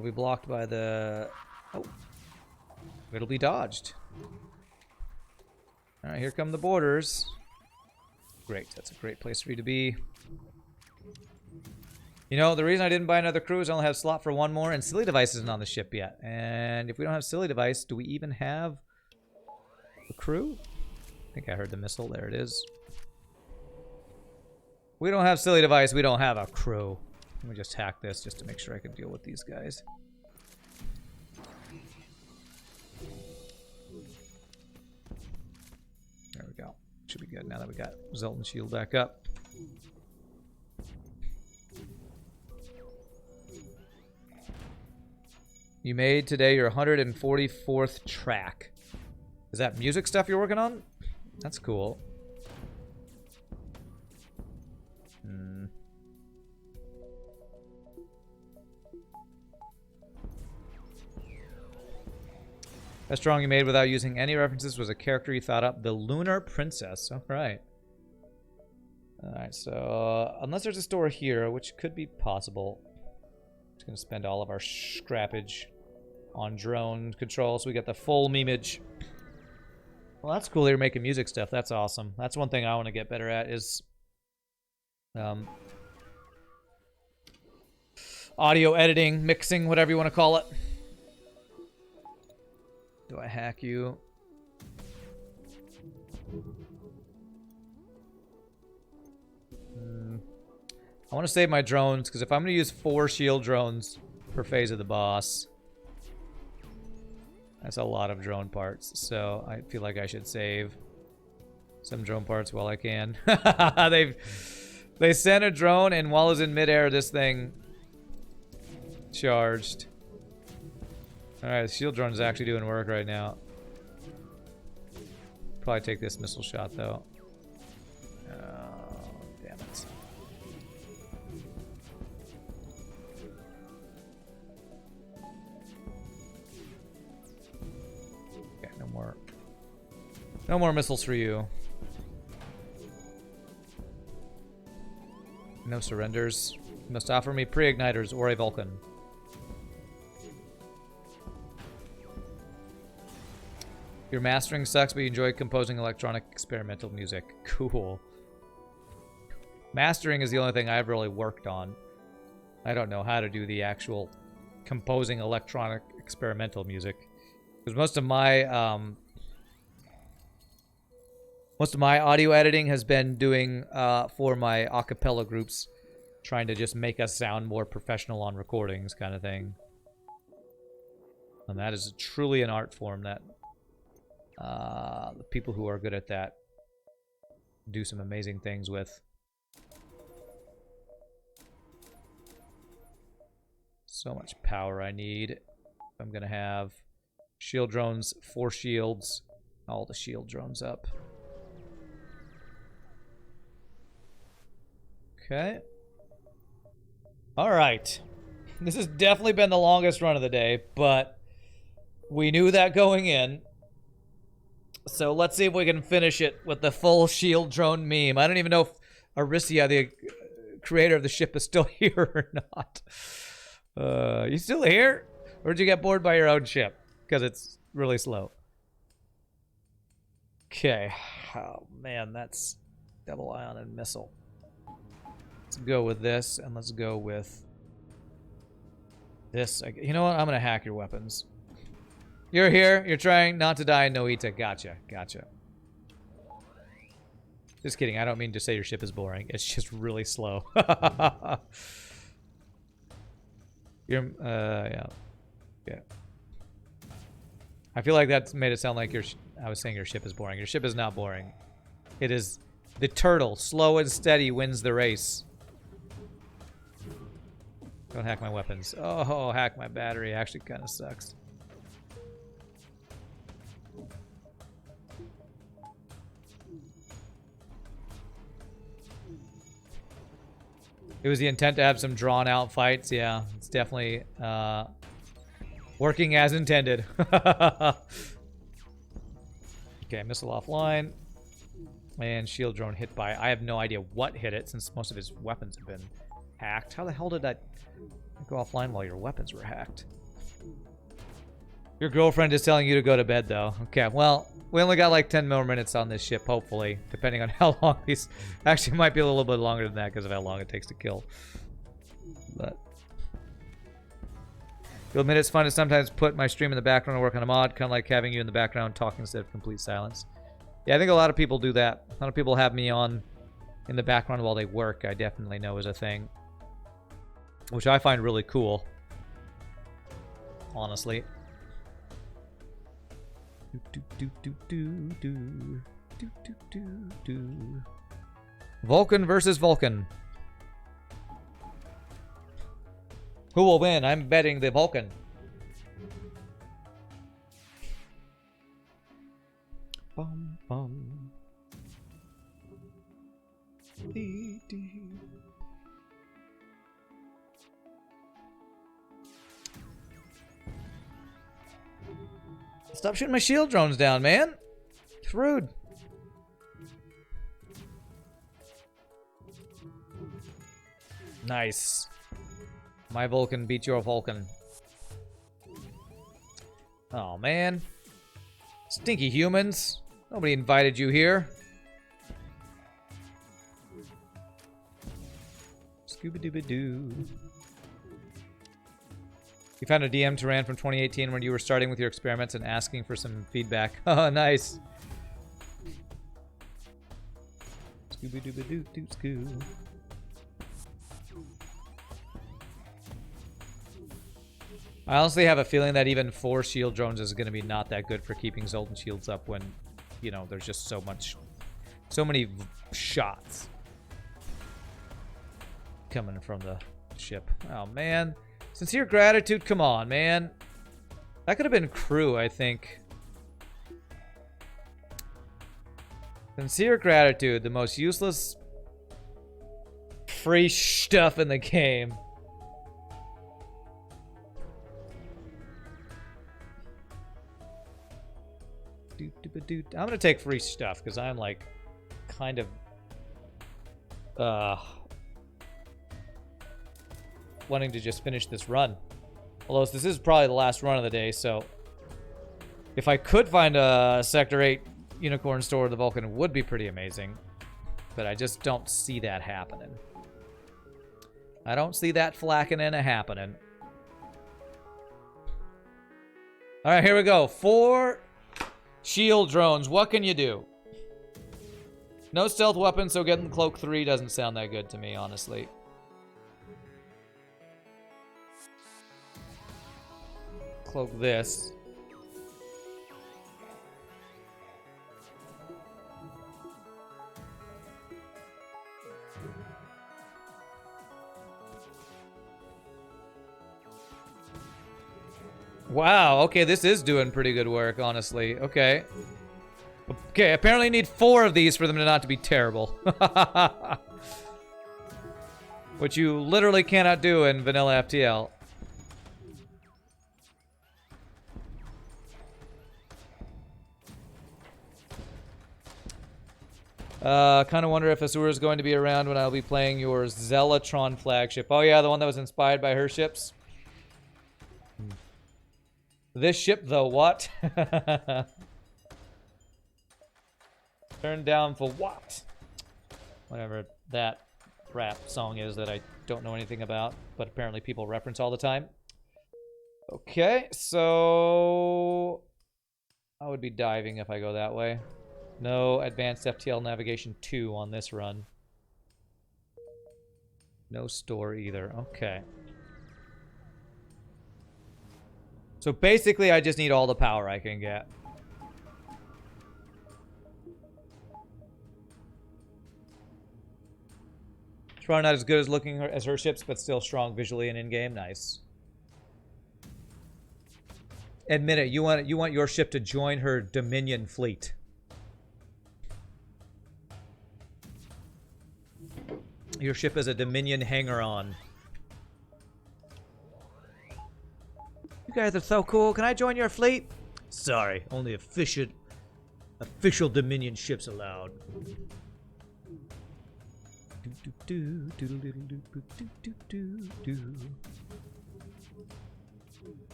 That'll be blocked by the... Oh. It'll be dodged. Alright, here come the boarders. Great, that's a great place for you to be. You know, the reason I didn't buy another crew is I only have slot for one more, and Silly Device isn't on the ship yet. And if we don't have Silly Device, do we even have a crew? I think I heard the missile. There it is. We don't have Silly Device, we don't have a crew. Let me just hack this just to make sure I can deal with these guys. There we go. Should be good now that we got Zoltan Shield back up. You made today your 144th track. Is that music stuff you're working on? That's cool. Best drawing you made without using any references was a character you thought up, the Lunar Princess. Alright. Alright, so unless there's a store here, which could be possible. Just gonna spend all of our scrappage on drone control so we get the full memeage. Well, that's cool. You're making music stuff. That's awesome. That's one thing I want to get better at is audio editing, mixing, whatever you want to call it. Do I hack you? I want to save my drones, because if I'm going to use 4 shield drones per phase of the boss, that's a lot of drone parts. So I feel like I should save some drone parts while I can. They sent a drone, and while it's in midair, this thing charged. Alright, the shield drone is actually doing work right now. Probably take this missile shot, though. Oh, damn it. Okay, no more. No more missiles for you. No surrenders. You must offer me pre-igniters or a Vulcan. Your mastering sucks, but you enjoy composing electronic experimental music. Cool. Mastering is the only thing I've really worked on. I don't know how to do the actual composing electronic experimental music. Because most of my audio editing has been doing for my a cappella groups, trying to just make us sound more professional on recordings kind of thing. And that is truly an art form that the people who are good at that do some amazing things with. So much power I need. I'm gonna have shield drones, 4 shields, all the shield drones up. Okay. Alright. This has definitely been the longest run of the day, but we knew that going in. So let's see if we can finish it with the full shield drone meme. I don't even know if Aricia, the creator of the ship, is still here or not. You still here? Or did you get bored by your own ship? Because it's really slow. Okay. Oh, man, that's double ion and missile. Let's go with this, and let's go with this. You know what? I'm going to hack your weapons. You're here. You're trying not to die. Noita. Gotcha. Gotcha. Just kidding. I don't mean to say your ship is boring. It's just really slow. You're, yeah. Yeah. I feel like that made it sound like I was saying your ship is boring. Your ship is not boring. It is the turtle. Slow and steady wins the race. Don't hack my weapons. Oh, hack my battery. Actually kind of sucks. It was the intent to have some drawn-out fights. Yeah, it's definitely working as intended. Okay, missile offline. And shield drone hit by... I have no idea what hit it, since most of his weapons have been Hacked? How the hell did that go offline while your weapons were hacked? Your girlfriend is telling you to go to bed, though. Okay, well, we only got like 10 more minutes on this ship, hopefully. Depending on how long these... Actually, it might be a little bit longer than that because of how long it takes to kill. But... You'll admit it's fun to sometimes put my stream in the background and work on a mod, kind of like having you in the background talking instead of complete silence. Yeah, I think a lot of people do that. A lot of people have me on in the background while they work, I definitely know is a thing. Which I find really cool. Honestly. Vulcan versus Vulcan. Who will win? I'm betting the Vulcan. Bum, bum. Dee, dee. Stop shooting my shield drones down, man. It's rude. Nice. My Vulcan beat your Vulcan. Oh, man. Stinky humans. Nobody invited you here. Scooby-Dooby-Doo. You found a DM Tyran from 2018 when you were starting with your experiments and asking for some feedback. Oh, nice. Scooby-Dooby-Doo-Doo-Scoo. I honestly have a feeling that even 4 shield drones is going to be not that good for keeping Zoltan Shields up when, you know, there's just so many shots coming from the ship. Oh, man. Sincere gratitude, come on, man. That could have been crew, I think. Sincere gratitude, the most useless free stuff in the game. I'm gonna take free stuff because I'm like kind of wanting to just finish this run. Although this is probably the last run of the day, so if I could find a Sector 8 Unicorn store of the Vulcan, it would be pretty amazing. But I just don't see that happening. I don't see that flacking and happening. Alright, here we go. 4 shield drones. What can you do? No stealth weapons, so getting the Cloak 3 doesn't sound that good to me, honestly. Cloak this. Wow, okay, this is doing pretty good work, honestly. Okay. Okay, apparently need 4 of these for them to not to be terrible. Which you literally cannot do in vanilla FTL. Kind of wonder if Azura is going to be around when I'll be playing your Zealotron flagship. Oh yeah, the one that was inspired by her ships. This ship, though, what? Turned down for what? Whatever that rap song is that I don't know anything about, but apparently people reference all the time. Okay, so I would be diving if I go that way. No advanced FTL navigation 2 on this run. No store either. Okay. So basically, I just need all the power I can get. It's probably not as good as looking as her ships, but still strong visually and in-game. Nice. Admit it. You want your ship to join her Dominion fleet. Your ship is a Dominion hanger-on. You guys are so cool. Can I join your fleet? Sorry, only official Dominion ships allowed.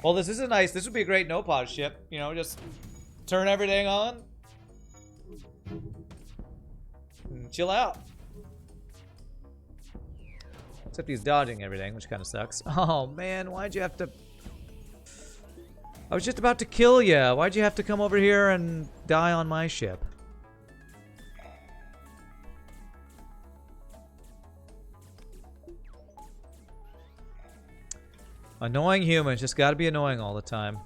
Well, this is a nice. This would be a great no-pause ship. You know, just turn everything on, and chill out. Except he's dodging everything, which kind of sucks. Oh man, why'd you have to? I was just about to kill you. Why'd you have to come over here and die on my ship? Annoying humans, just gotta be annoying all the time.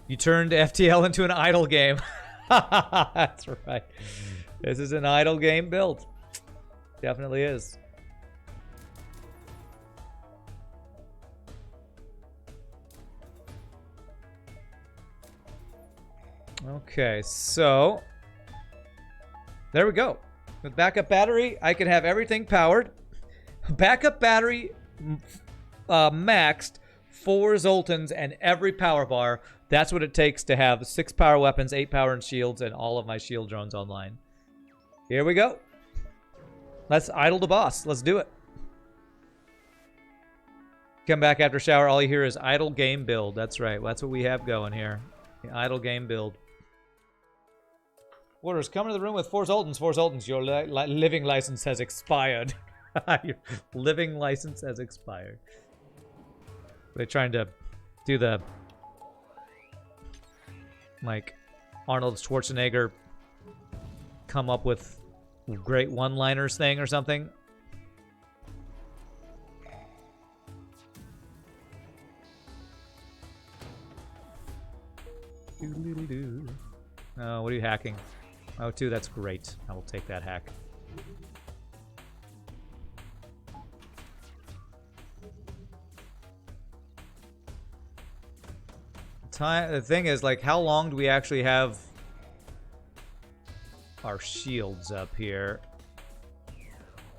You turned FTL into an idle game. That's right. This is an idle game build. Definitely is. Okay, so there we go. With backup battery, I can have everything powered. Backup battery maxed, 4 Zoltans, and every power bar. That's what it takes to have 6 power weapons, 8 power and shields, and all of my shield drones online. Here we go. Let's idle the boss. Let's do it. Come back after shower. All you hear is idle game build. That's right. That's what we have going here. The idle game build. Orders, come into the room with 4 Zoltans. 4 Zoltans. Your living license has expired. Your living license has expired. They're trying to do the like Arnold Schwarzenegger come up with great one-liners thing or something. Oh, what are you hacking? Oh, 2, that's great. I will take that hack. The thing is, like, how long do we actually have our shields up here?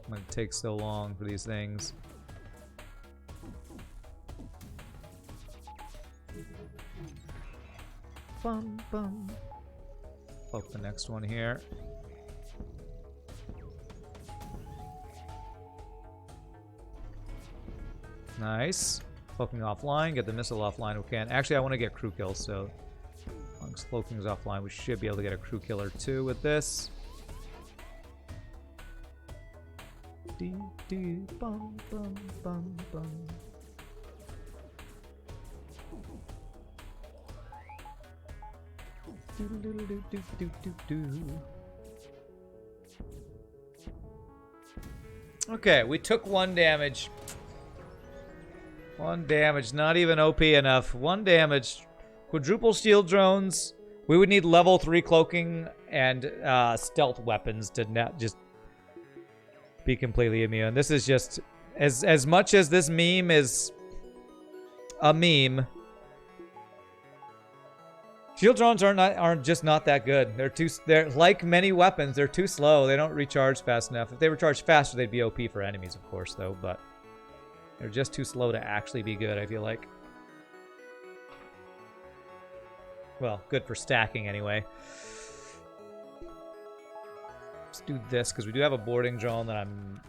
Why it takes so long for these things? Bum, bum. Poke the next one here. Nice. Cloaking offline, get the missile offline. We can. Actually, I want to get crew kills, so as long as cloaking is offline, we should be able to get a crew killer too with this. Bum, bum, bum, bum. Okay, we took 1 damage. 1 damage, not even OP enough. 1 damage. Quadruple shield drones. We would need level 3 cloaking and stealth weapons to not just be completely immune. This is just as much as this meme is a meme. Shield drones aren't just not that good. They're like many weapons. They're too slow. They don't recharge fast enough. If they recharge faster, they'd be OP for enemies, of course, though. But they're just too slow to actually be good, I feel like. Well, good for stacking anyway. Let's do this, because we do have a boarding drone that I'm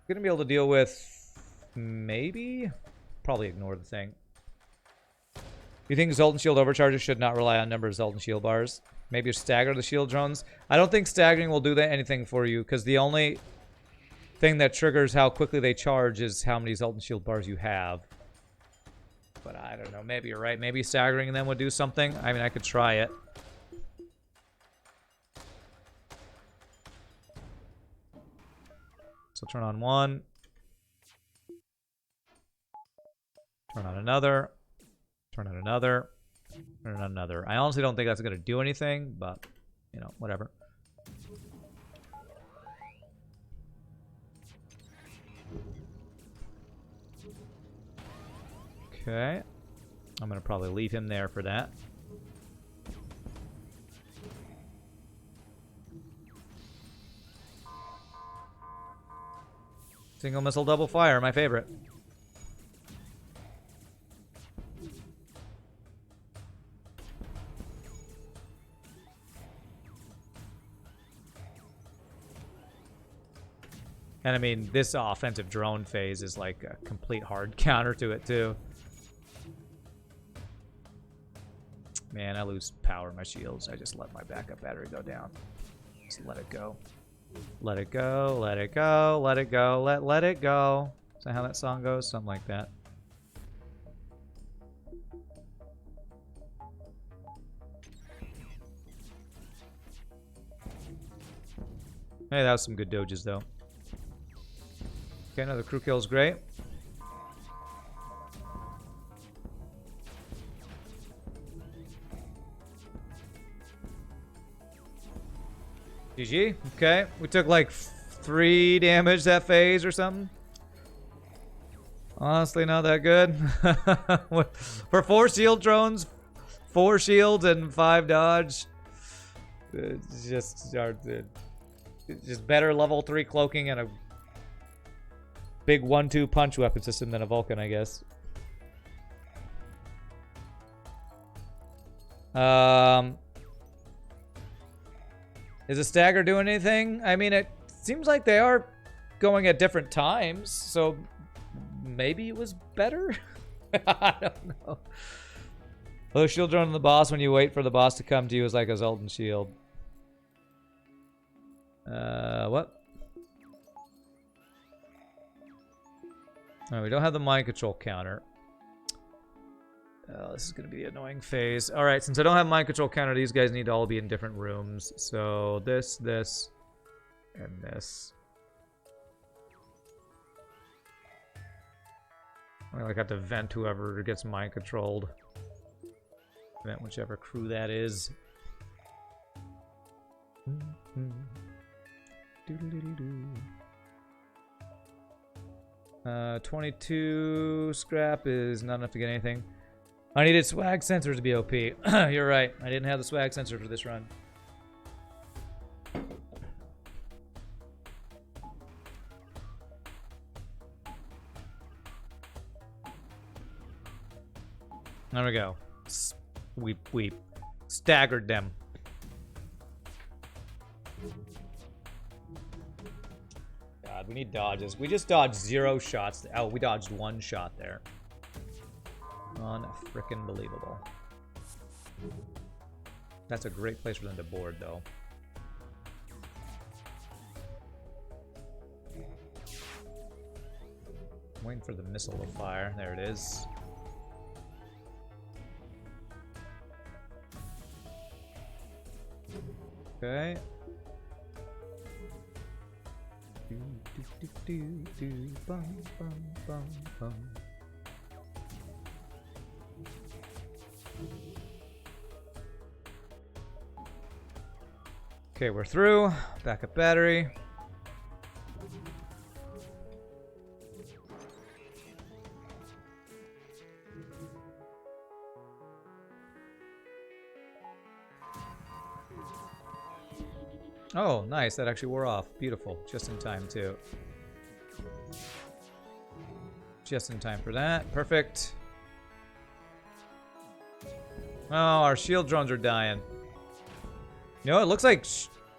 going to be able to deal with. Maybe? Probably ignore the thing. You think Zoltan Shield overcharges should not rely on number of Zoltan Shield bars? Maybe stagger the shield drones? I don't think staggering will do anything for you, because the only thing that triggers how quickly they charge is how many Zoltan Shield bars you have. But I don't know. Maybe you're right. Maybe staggering them would do something. I mean, I could try it. So turn on 1. Turn on another. Turn on another. Turn on another. I honestly don't think that's going to do anything, but, you know, whatever. Okay. I'm going to probably leave him there for that. Single missile double fire, my favorite. And I mean, this offensive drone phase is like a complete hard counter to it too. Man, I lose power in my shields. I just let my backup battery go down. Just let it go. Let it go, let it go, let it go, let it go. Is that how that song goes? Something like that. Hey, that was some good doges, though. Okay, another crew kill is great. GG. Okay, we took like 3 damage that phase or something. Honestly, not that good. For 4 shield drones, 4 shields and 5 dodge. It's just better level 3 cloaking and a big 1-2 punch weapon system than a Vulcan, I guess. Is a stagger doing anything? I mean, it seems like they are going at different times, so maybe it was better? I don't know. Well, shield drone on the boss when you wait for the boss to come to you is like a Zoltan Shield. What? Oh, we don't have the mind control counter. This is going to be the annoying phase. Alright, since I don't have mind control counter, these guys need to all be in different rooms. So, this, and this. I like have to vent whoever gets mind controlled. Vent whichever crew that is. 22 scrap is not enough to get anything. I needed swag sensors to be OP. You're right. I didn't have the swag sensor for this run. There we go. We staggered them. God, we need dodges. We just dodged 0 shots. Oh, we dodged 1 shot there. Unfrickin' believable. That's a great place for them to board, though. I'm waiting for the missile to fire. There it is. Okay. Bum, bum, bum, bum. Okay, we're through. Backup battery. Oh, nice. That actually wore off. Beautiful. Just in time, too. Just in time for that. Perfect. Oh, our shield drones are dying. You know, it looks like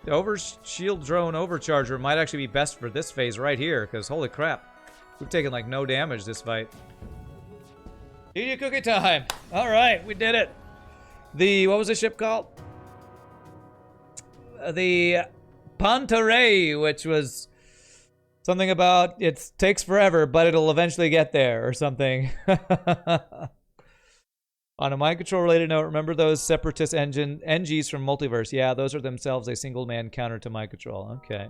the shield drone overcharger might actually be best for this phase right here, because holy crap. We've taken like no damage this fight. GG cookie time. All right, we did it. What was the ship called? The Panta Rhei, which was something about it takes forever, but it'll eventually get there or something. On a mind control related note, remember those separatist NGs from Multiverse? Yeah, those are themselves a single man counter to mind control. Okay.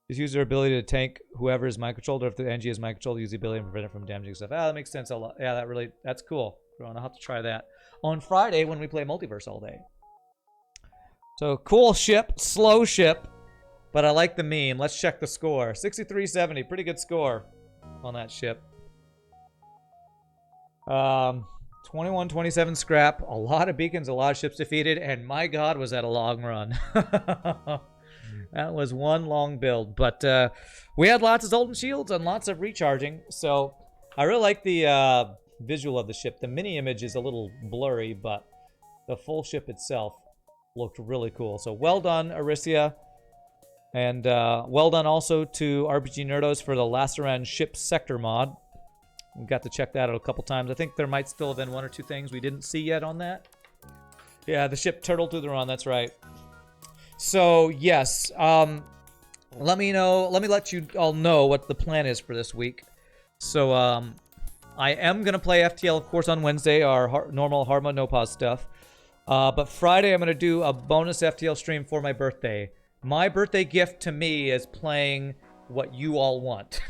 Just use their ability to tank whoever is mind controlled, or if the NG is mind controlled, use the ability to prevent it from damaging stuff. Ah, that makes sense a lot. Yeah, that's cool. I'll have to try that on Friday when we play Multiverse all day. So, cool ship, slow ship, but I like the meme. Let's check the score. 63-70, pretty good score on that ship. 21-27 scrap, a lot of beacons, a lot of ships defeated, and my god, was that a long run. That was one long build, but we had lots of Zoltan Shields and lots of recharging, so I really like the visual of the ship. The mini image is a little blurry, but the full ship itself looked really cool. So well done, Arisia. And well done also to RPGNerdos for the Lasaran Ships Sector mod. We got to check that out a couple times. I think there might still have been one or two things we didn't see yet on that. Yeah, the ship turtled through the run, that's right. So, yes, let me let you all know what the plan is for this week. So, I am going to play FTL, of course, on Wednesday, our normal hard mode no pause stuff. But Friday, I'm going to do a bonus FTL stream for my birthday. My birthday gift to me is playing what you all want.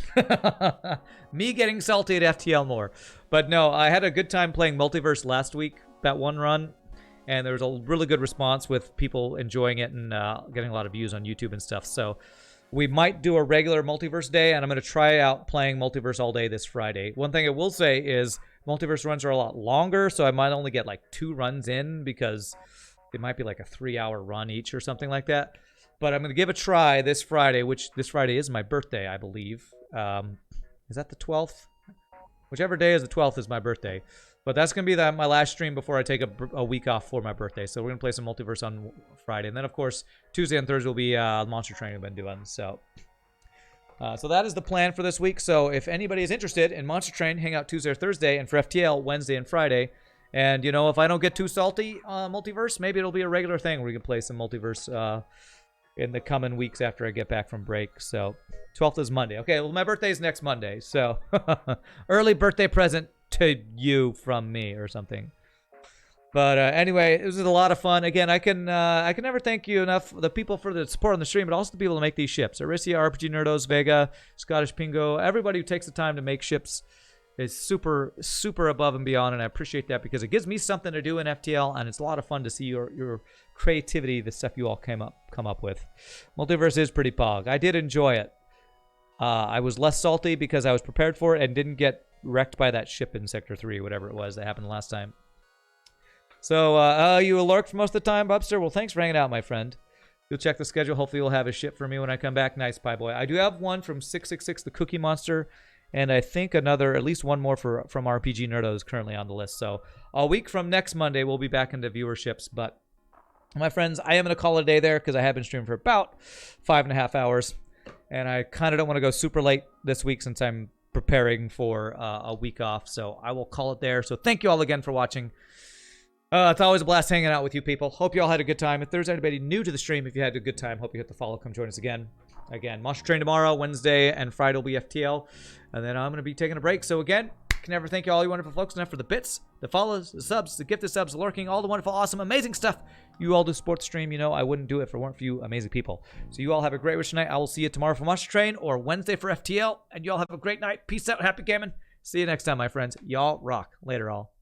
Me getting salty at FTL more. But no, I had a good time playing Multiverse last week, that one run. And there was a really good response with people enjoying it and getting a lot of views on YouTube and stuff. So we might do a regular Multiverse day, and I'm going to try out playing Multiverse all day this Friday. One thing I will say is Multiverse runs are a lot longer, so I might only get like 2 runs in because it might be like a 3-hour run each or something like that. But I'm going to give a try this Friday, which this Friday is my birthday, I believe. Is that the 12th? Whichever day is the 12th is my birthday. But that's going to be my last stream before I take a week off for my birthday. So we're going to play some Multiverse on Friday. And then, of course, Tuesday and Thursday will be Monster Train we've been doing. So that is the plan for this week. So if anybody is interested in Monster Train, hang out Tuesday or Thursday. And for FTL, Wednesday and Friday. And, you know, if I don't get too salty on Multiverse, maybe it'll be a regular thing where we can play some Multiverse in the coming weeks after I get back from break. So 12th is Monday. Okay, well, my birthday is next Monday. So early birthday present to you from me or something. But anyway, it was a lot of fun. Again, I can never thank you enough, the people for the support on the stream, but also the people to make these ships. Aricia, RPGNerdos, Vega, Scottish Pingo, everybody who takes the time to make ships is super, super above and beyond, and I appreciate that because it gives me something to do in FTL, and it's a lot of fun to see your creativity, the stuff you all come up with. Multiverse is pretty pog. I did enjoy it. I was less salty because I was prepared for it and didn't get wrecked by that ship in Sector 3, whatever it was that happened last time. So, you lurk for most of the time, Bubster? Well, thanks for hanging out, my friend. You'll check the schedule. Hopefully you'll have a ship for me when I come back. Nice, Pie Boy. I do have one from 666, the Cookie Monster, and I think at least one more from RPGNerdos currently on the list. So a week from next Monday, we'll be back into viewerships. But, my friends, I am going to call it a day there because I have been streaming for about 5.5 hours. And I kind of don't want to go super late this week since I'm preparing for a week off. So I will call it there. So thank you all again for watching. It's always a blast hanging out with you people. Hope you all had a good time. If there's anybody new to the stream, if you had a good time, hope you hit the follow. Come join us again. Again, Monster Train tomorrow, Wednesday, and Friday will be FTL. And then I'm going to be taking a break. So again, can never thank you all you wonderful folks enough for the bits, the follows, the subs, the gifted subs, the lurking, all the wonderful, awesome, amazing stuff you all do sports stream. You know I wouldn't do it if it weren't for you amazing people. So you all have a great rest night. I will see you tomorrow for Monster Train or Wednesday for FTL. And you all have a great night. Peace out. Happy gaming. See you next time, my friends. Y'all rock. Later, all.